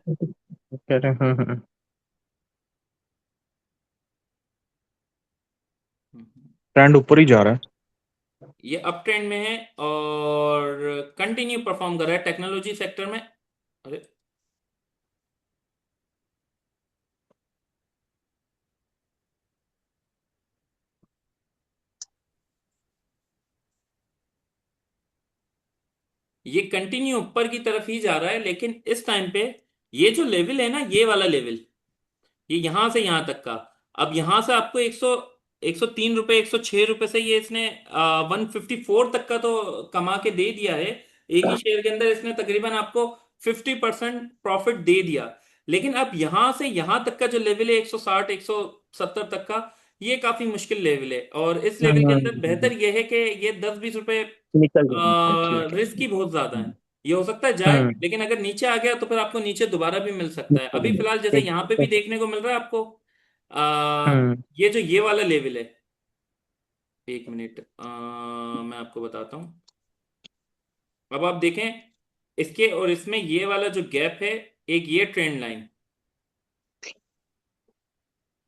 कह रहे हैं, ट्रेंड ऊपर ही जा रहा है। ये अप ट्रेंड में है और कंटिन्यू परफॉर्म कर रहा है टेक्नोलॉजी सेक्टर में। अरे, ये कंटिन्यू ऊपर की तरफ ही जा रहा है, लेकिन इस टाइम पे ये जो लेवल है ना, ये वाला लेवल, ये यहां से यहां तक का, अब यहां से आपको 103 रुपए, 106 रुपए से ये इसने 154 तक का तो कमा के दे दिया है। एक ही शेयर के अंदर इसने तकरीबन आपको 50% प्रॉफिट दे दिया। लेकिन अब यहां से यहां तक का जो लेवल है 160, 170 तक का, ये काफी मुश्किल लेवल है। और इस लेवल के अंदर बेहतर यह है कि ये 10-20 रुपए निकल जाएंगे, ठीक है। रिस्क ही बहुत ज्यादा है। ये हो सकता है जाए, हम्म। लेकिन अगर नीचे आ गया तो फिर आपको नीचे दोबारा भी मिल सकता है। अभी फिलहाल जैसे यहाँ पे भी देखने को मिल रहा है आपको हम्म। ये जो ये वाला लेवल है, एक मिनट मैं आपको बताता हूँ। अब आप देखें इसके और इसमें ये वाला जो गैप है, एक ये ट्रेंड लाइन।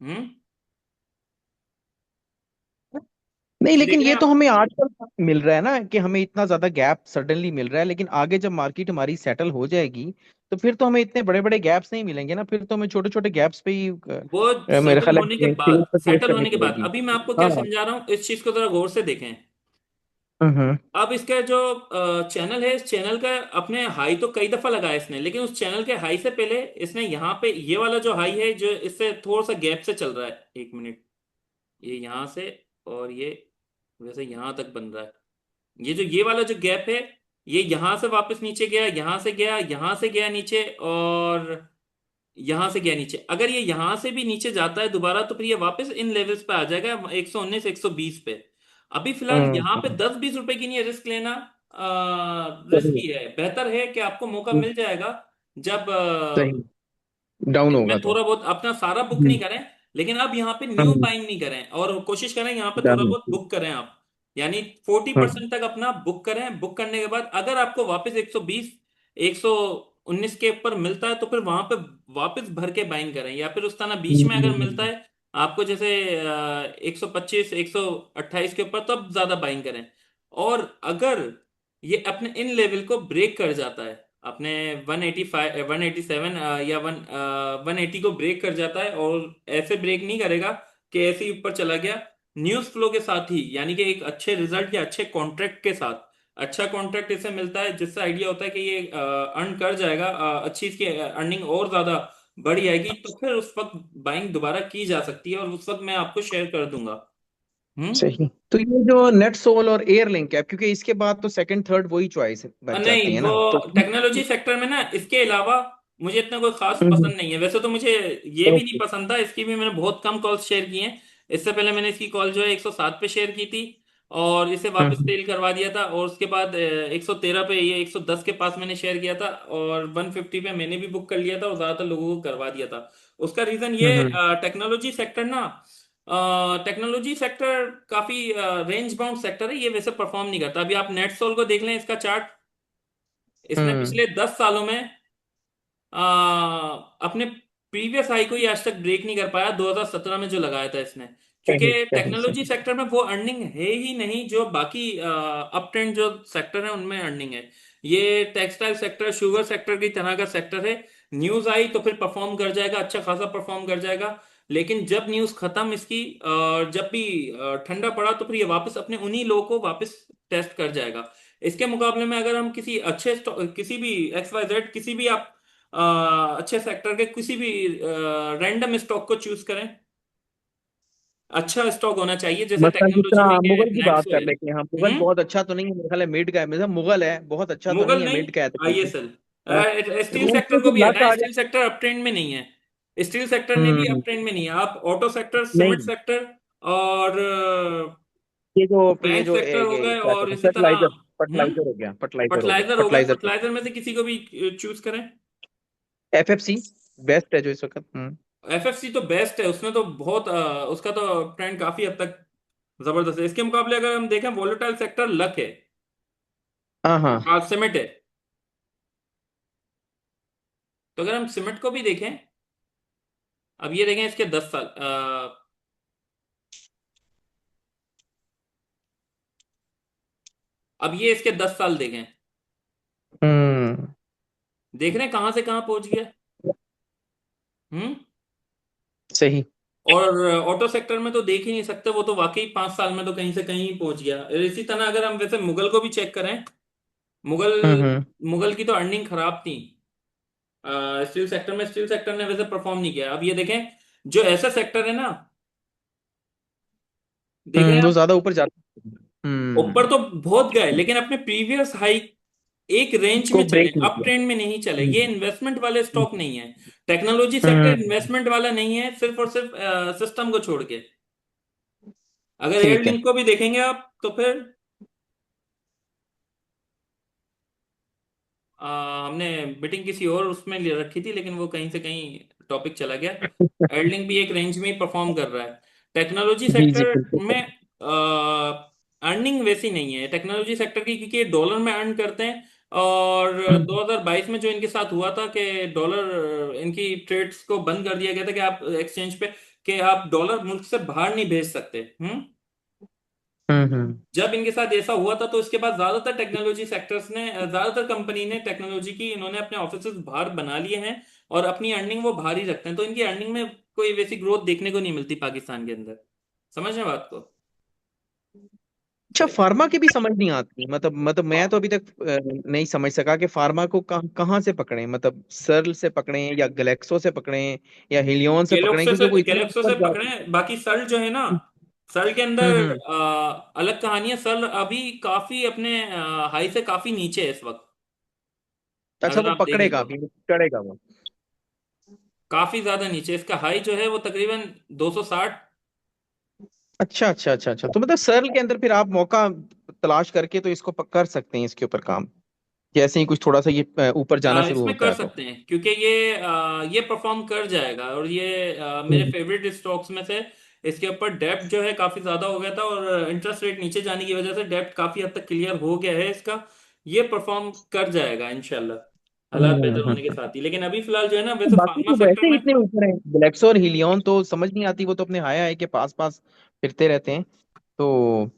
हम्म। नहीं, ये देख लेकिन रहे ये हैं तो आप? हमें आजकल मिल रहा है ना कि हमें इतना ज्यादा गैप सडनली मिल रहा है, लेकिन आगे जब मार्केट हमारी सेटल हो जाएगी तो फिर तो हमें इतने बड़े बड़े गैप्स नहीं मिलेंगे ना, फिर तो हमें छोटे छोटे गैप्स पे ही वो मेरे सेटल ख्याल होने के है बाद, ट्रेड सेटल करनी होने के बाद पड़ेगी। अभी मैं आपको क्या हाँ। समझा रहा हूँ इस चीज को जरा गौर से देखें। हम्म। अब इसका जो चैनल है, इस चैनल का अपने हाई तो कई दफा लगाया इसने, लेकिन उस चैनल के हाई से पहले इसने यहाँ पे ये वाला जो हाई है जो इससे थोड़ा सा गैप से चल रहा है, एक मिनट, ये यहाँ से और ये वैसे यहाँ तक बन रहा है। ये वाला जो गैप है, ये यहाँ से वापस नीचे गया, यहाँ से गया, यहाँ से गया नीचे, और यहाँ से गया नीचे। अगर ये यहाँ से भी नीचे जाता है दोबारा तो फिर ये वापस इन लेवल्स पे आ जाएगा 119, 120 पे। अभी फिलहाल यहाँ पे हम्म। 10-20 रुपए की नहीं रिस्क लेना सही रिस्की है। बेहतर है कि आपको मौका मिल जाएगा जब सही। डाउन इसमें होगा तो। थोड़ा बहुत अपना सारा बुक नहीं हम्म। करें, लेकिन अब यहाँ पे न्यू हम्म। बाइंग नहीं करें और कोशिश करें यहाँ पे थोड़ा जाना बहुत चाहिए। बुक करें आप। यानी 40% हम्म। तक अपना बुक करें। बुक करने के बाद अगर आपको वापस 120, 119 के ऊपर मिलता है तो फिर वहां पे वापस भर के बाइंग करें, या फिर उस तरह बीच में अगर मिलता है आपको जैसे 125, 128 के ऊपर, तब ज्यादा बाइंग करें। और अगर ये अपने इन लेवल को ब्रेक कर जाता है, अपने 185 187 या 180 को ब्रेक कर जाता है, और ऐसे ब्रेक नहीं करेगा कि ऐसे ही ऊपर चला गया। न्यूज फ्लो के साथ ही, यानी कि एक अच्छे रिजल्ट या अच्छे कॉन्ट्रैक्ट के साथ, अच्छा कॉन्ट्रैक्ट इसे मिलता है जिससे आइडिया होता है कि ये अर्न कर जाएगा, अच्छी इसकी अर्निंग और ज्यादा बढ़ जाएगी, तो फिर उस वक्त बाइंग दोबारा की जा सकती है, और उस वक्त मैं आपको शेयर कर दूंगा। हम्म। सही। तो ये जो नेट सोल और एयर लिंक है, क्योंकि इसके बाद तो सेकंड थर्ड वही चॉइस बच जाती नहीं, है वो ना, तो टेक्नोलॉजी सेक्टर में ना, इसके अलावा मुझे इतना कोई खास हम्म, पसंद नहीं है। वैसे तो मुझे ये भी नहीं ओके। पसंद था, इसकी भी मैंने बहुत कम कॉल्स शेयर की हैं। इससे पहले मैंने इसकी कॉल जो है 107 पे शेयर की थी, और इसे वापस हम्म सेल करवा दिया था, और उसके बाद 113 पे, ये 110 के पास मैंने शेयर किया था, और 150 पे मैंने भी बुक कर लिया था, और ज्यादातर लोगों को करवा दिया था। उसका रीजन ये, हम्म टेक्नोलॉजी सेक्टर ना, टेक्नोलॉजी सेक्टर काफी रेंज बाउंड सेक्टर है, ये वैसे परफॉर्म नहीं करता। अभी आप नेटसोल को देख लें, इसका चार्ट, इसने हम्म पिछले 10 सालों में अपने प्रीवियस हाई को ही आज तक ब्रेक नहीं कर पाया, 2017 में जो लगाया था इसने। क्योंकि सही सही टेक्नोलॉजी सही। सेक्टर में वो अर्निंग है ही नहीं जो बाकी अप ट्रेंड जो सेक्टर है उनमें अर्निंग है। ये टेक्सटाइल सेक्टर, शुगर सेक्टर की तरह का सेक्टर है। न्यूज आई तो फिर परफॉर्म कर जाएगा, अच्छा खासा परफॉर्म कर जाएगा, लेकिन जब न्यूज खत्म इसकी, जब भी ठंडा पड़ा, तो फिर ये वापस अपने उन्हीं लो को वापस टेस्ट कर जाएगा। इसके मुकाबले में अगर हम किसी अच्छे किसी भी XYZ, किसी भी आप अच्छे सेक्टर के किसी भी रैंडम स्टॉक को चूज करें, अच्छा स्टॉक होना चाहिए, जैसे मतलब जिस टेक्नोलॉजी तरह में आप के मुगल की बात कर नेटसोल। लेते हैं, हम मुगल हम्म। बहुत अच्छा तो नहीं है मेरे ख्याल है, मिड का है, मतलब मुगल है बहुत अच्छा तो नहीं मुगल है, नहीं, मिड का है तकरीबन। ISL। हाँ, स्टील तो सेक्टर उसमें को फिर भी लत हटाएं, आ स्टील जाए। सेक्टर अप ट्रेंड में नहीं है, स्टील सेक्टर ने भी अप ट्रेंड में नहीं है। आप ऑटो सेक्टर, सीमेंट नहीं, सेक्टर, और ये बैंक जो सेक्टर हो गए, क्या और कहते हैं, इसी तरह फर्टिलाइजर, हम्म फर्टिलाइजर हो गया, फर्टिलाइजर हो गया, फर्टिलाइजर हो गए, फर्टिलाइजर पे फर्टिलाइजर में से किसी को भी चूज करें। FFC बेस्ट है जो इस वक्त। FFC तो बेस्ट है, उसमें तो बहुत उसका तो ट्रेंड काफी हद तक जबरदस्त है। इसके मुकाबले अगर हम देखें, वोलेटाइल सेक्टर लक है, हाँ हाँ। आज सीमेंट है। तो अगर हम सीमेंट को भी देखें, अब ये देखें इसके 10 साल, अब ये इसके 10 साल देखें, हम्म देख रहे हैं कहां से कहां पहुंच गया। हम्म। सही। और ऑटो सेक्टर में तो देख ही नहीं सकते, वो तो वाकई 5 साल में तो कहीं से कहीं पहुंच गया। इसी तरह अगर हम वैसे मुगल को भी चेक करें, मुगल हम्म। मुगल की तो अर्निंग खराब थी स्टील सेक्टर में, स्टील सेक्टर ने वैसे परफॉर्म नहीं किया। अब ये देखें, जो ऐसा सेक्टर है ना, देख रहे हैं वो आप, ज्यादा ऊपर जाता है। ऊपर तो बहुत गए, लेकिन अपने प्रीवियस हाई एक रेंज में को चले, ब्रेक नहीं अप किया। ट्रेंड में नहीं चले। हम्म ये इन्वेस्टमेंट वाले स्टॉक नहीं है। टेक्नोलॉजी सेक्टर हम्म, इन्वेस्टमेंट वाला नहीं है, सिर्फ और सिर्फ सिस्टम को छोड़ के। अगर एयर ठीक है। लिंक को भी देखेंगे आप, तो फिर हमने मीटिंग किसी और उसमें ले रखी थी, लेकिन वो कहीं से कहीं टॉपिक चला गया। एयरलिंक भी एक रेंज में ही परफॉर्म कर रहा है। टेक्नोलॉजी जी जी सेक्टर बिल्कुल में सही। अर्निंग वैसी नहीं है टेक्नोलॉजी सेक्टर की, क्योंकि ये डॉलर में अर्न करते हैं। और हम्म 2022 में जो इनके साथ हुआ था कि डॉलर, इनकी ट्रेड्स को बंद कर दिया गया था कि आप एक्सचेंज पे, कि आप डॉलर मुल्क से बाहर नहीं भेज सकते। हम्म। जब इनके साथ ऐसा हुआ था, तो इसके बाद ज्यादातर टेक्नोलॉजी सेक्टर्स ने, ज्यादातर कंपनी ने टेक्नोलॉजी की, इन्होंने अपने ऑफिसेज बाहर बना लिए हैं, और अपनी अर्निंग वो बाहर ही रखते हैं। तो इनकी अर्निंग में कोई वैसी ग्रोथ देखने को नहीं मिलती पाकिस्तान के अंदर। समझ रहे हैं बात को? अच्छा, फार्मा की भी समझ नहीं आती, मतलब मैं तो अभी तक नहीं समझ सका कि फार्मा को कहाँ से पकड़े, मतलब सर्ल से पकड़े या गैलेक्सो से पकड़े या हिलियन से पकड़े, गैलेक्सो क्योंकि से वो इतना गैलेक्सो से ऊपर जा। पकड़े, बाकी सर्ल जो है ना, सर्ल के अंदर हम्म। अलग कहानी है। सर्ल अभी काफी अपने हाई से काफी नीचे है इस वक्त, अच्छा, अगर वो आप देखें पकड़ेगा तो। अभी, चढ़ेगा वो। काफी ज्यादा नीचे इसका हाई जो है, वो तकरीबन 260। अच्छा अच्छा अच्छा अच्छा, तो मतलब सर्ल के अंदर फिर आप मौका तलाश करके तो इसको कर सकते हैं इसके ऊपर काम, जैसे ही कुछ थोड़ा सा ये ऊपर जाना शुरू इसमें होता कर है तो। सकते हैं, क्योंकि ये परफॉर्म कर जाएगा, और ये मेरे हम्म फेवरेट स्टॉक्स में से। इसके ऊपर डेप्थ जो है काफी ज्यादा हो गया था, और इंटरेस्ट रेट नीचे जाने की वजह से डेप्थ काफी हद तक क्लियर हो गया है इसका। ये परफॉर्म कर जाएगा इंशाल्लाह, हालात बेहतर होने के हम्म। साथ ही। लेकिन अभी फिलहाल जो है ना, वैसे बाकी फार्मा तो सेक्टर वैसे ही में, इतने ऊपर हैं, ग्लेक्सो और हिलियन तो समझ नहीं आती, वो तो अपने हाई हाई के पास पास फिरते रहते हैं तो।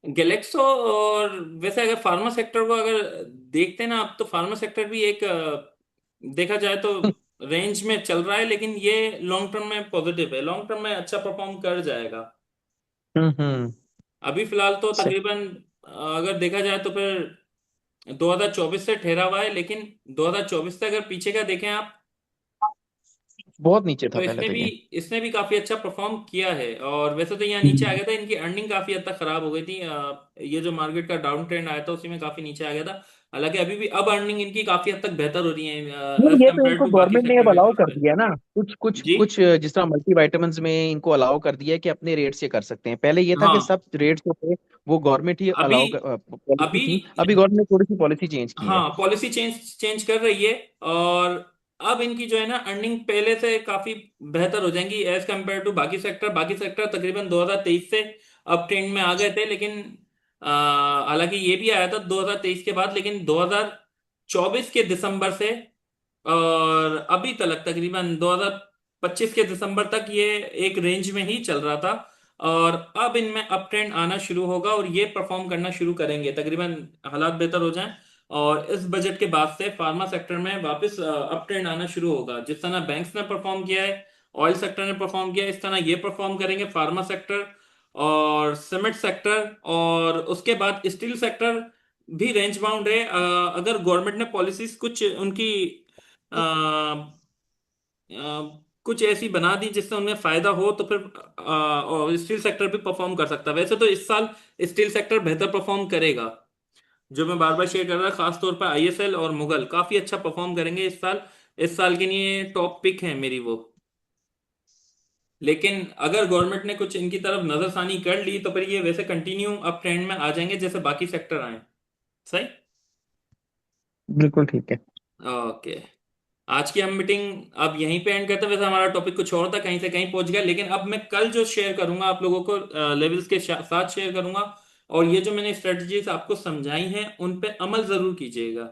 गैलेक्सो और वैसे अगर फार्मा सेक्टर को अगर देखते हैं ना आप, तो फार्मा सेक्टर भी एक देखा जाए तो रेंज में चल रहा है, लेकिन ये लॉन्ग टर्म में पॉजिटिव है, लॉन्ग टर्म में अच्छा परफॉर्म कर जाएगा। हम्म। अभी फिलहाल तो सही। तकरीबन अगर देखा जाए तो फिर 2024 से ठहरा हुआ है, लेकिन 2024 से अगर पीछे का देखें आप, बहुत नीचे था तो पहले इसने तो भी ये। इसने भी काफी अच्छा परफॉर्म किया है। और वैसे तो यहाँ नीचे आ हम्म। गया था, इनकी अर्निंग काफी हद तक खराब हो गई थी। ये जो मार्केट का डाउन ट्रेंड आया था उसी में काफी नीचे आ गया था। हालांकि अभी भी अब अर्निंग इनकी काफी हद तक बेहतर हो रही है नहीं, एज ये तो कम्पेयर इनको टू बाकी गवर्नमेंट ने सेक्टर अब के अलाउ हिसाब कर से। दिया ना, कुछ कुछ जी। कुछ जिस तरह मल्टी वाइटामिन्स में इनको अलाउ कर दिया है कि अपने रेट से कर सकते हैं। पहले ये था कि हाँ। सब रेट जो थे वो गवर्नमेंट ही अभी अलाउ पॉलिसी अभी थी। अभी गवर्नमेंट ने थोड़ी सी पॉलिसी चेंज की है। हाँ, पॉलिसी चेंज चेंज कर रही है। और अब इनकी जो है ना अर्निंग पहले से काफी बेहतर हो जाएंगी एज कम्पेयर टू बाकी सेक्टर तकरीबन 2023 से अब ट्रेंड में आ गए थे, लेकिन हालांकि ये भी आया था 2023 के बाद, लेकिन 2024 के दिसंबर से और अभी तक तकरीबन 2025 के दिसंबर तक ये एक रेंज में ही चल रहा था। और अब इनमें अप ट्रेंड आना शुरू होगा और ये परफॉर्म करना शुरू करेंगे तकरीबन, हालात बेहतर हो जाएं। और इस बजट के बाद से फार्मा सेक्टर में वापस अप ट्रेंड आना शुरू होगा। जिस तरह बैंक्स ने परफॉर्म किया है, ऑयल सेक्टर ने परफॉर्म किया है, इस तरह ये परफॉर्म करेंगे फार्मा सेक्टर और सीमेंट सेक्टर। और उसके बाद स्टील सेक्टर भी रेंज बाउंड है। अगर गवर्नमेंट ने पॉलिसीज कुछ उनकी अ, कुछ ऐसी बना दी जिससे उन्हें फायदा हो, तो फिर और स्टील सेक्टर भी परफॉर्म कर सकता है। वैसे तो इस साल स्टील सेक्टर बेहतर परफॉर्म करेगा, जो मैं बार बार शेयर कर रहा खास तौर पर आईएसएल और मुगल काफी अच्छा परफॉर्म करेंगे इस साल। इस साल के लिए टॉप पिक है मेरी वो। लेकिन अगर गवर्नमेंट ने कुछ इनकी तरफ नजरसानी कर ली तो फिर ये वैसे कंटिन्यू अप ट्रेंड में आ जाएंगे जैसे बाकी सेक्टर आए। सही। बिल्कुल ठीक है। ओके। आज की हम मीटिंग अब यहीं पे एंड करते हैं। वैसे हमारा टॉपिक कुछ और था, कहीं से कहीं पहुंच गया, लेकिन अब मैं कल जो शेयर करूंगा आप लोगों को लेवल्स के साथ शेयर करूंगा। और ये जो मैंने स्ट्रेटजीज आपको समझाई हैं उन पे अमल जरूर कीजिएगा।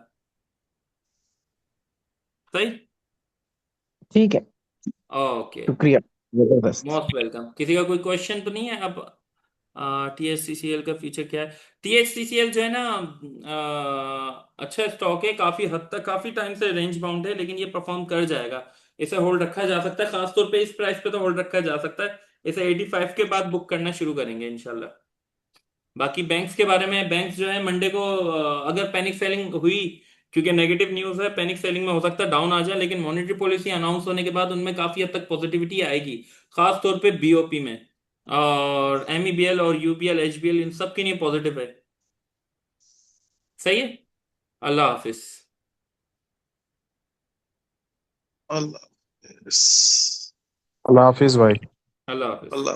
सही। ठीक है। ओके। शुक्रिया। जबरदस्त। Most welcome. किसी का कोई क्वेश्चन तो नहीं है अब? टीएचसीसीएल का फ्यूचर क्या है? टीएचसीसीएल जो है ना, अच्छा स्टॉक है, काफी हद तक काफी टाइम से रेंज बाउंड है, लेकिन ये परफॉर्म कर जाएगा। इसे होल्ड रखा जा सकता है, खासतौर पे इस प्राइस पे तो होल्ड रखा जा सकता है। इसे 85 के बाद बुक करना शुरू करेंगे इंशाल्लाह। बाकी बैंक्स के बारे में, बैंक्स जो है मंडे को अगर पैनिक सेलिंग हुई, क्योंकि नेगेटिव न्यूज है, पैनिक सेलिंग में हो सकता है डाउन आ जाए, लेकिन मॉनेटरी पॉलिसी अनाउंस होने के बाद उनमें काफी हद तक पॉजिटिविटी आएगी, खास तौर पे बीओपी में। और एमईबीएल और यूबीएल एचबीएल इन सब के लिए पॉजिटिव है। सही है। अल्लाह हाफिज। अल्लाह हाफिज भाई। अल्लाह हाफिज। अल्लाह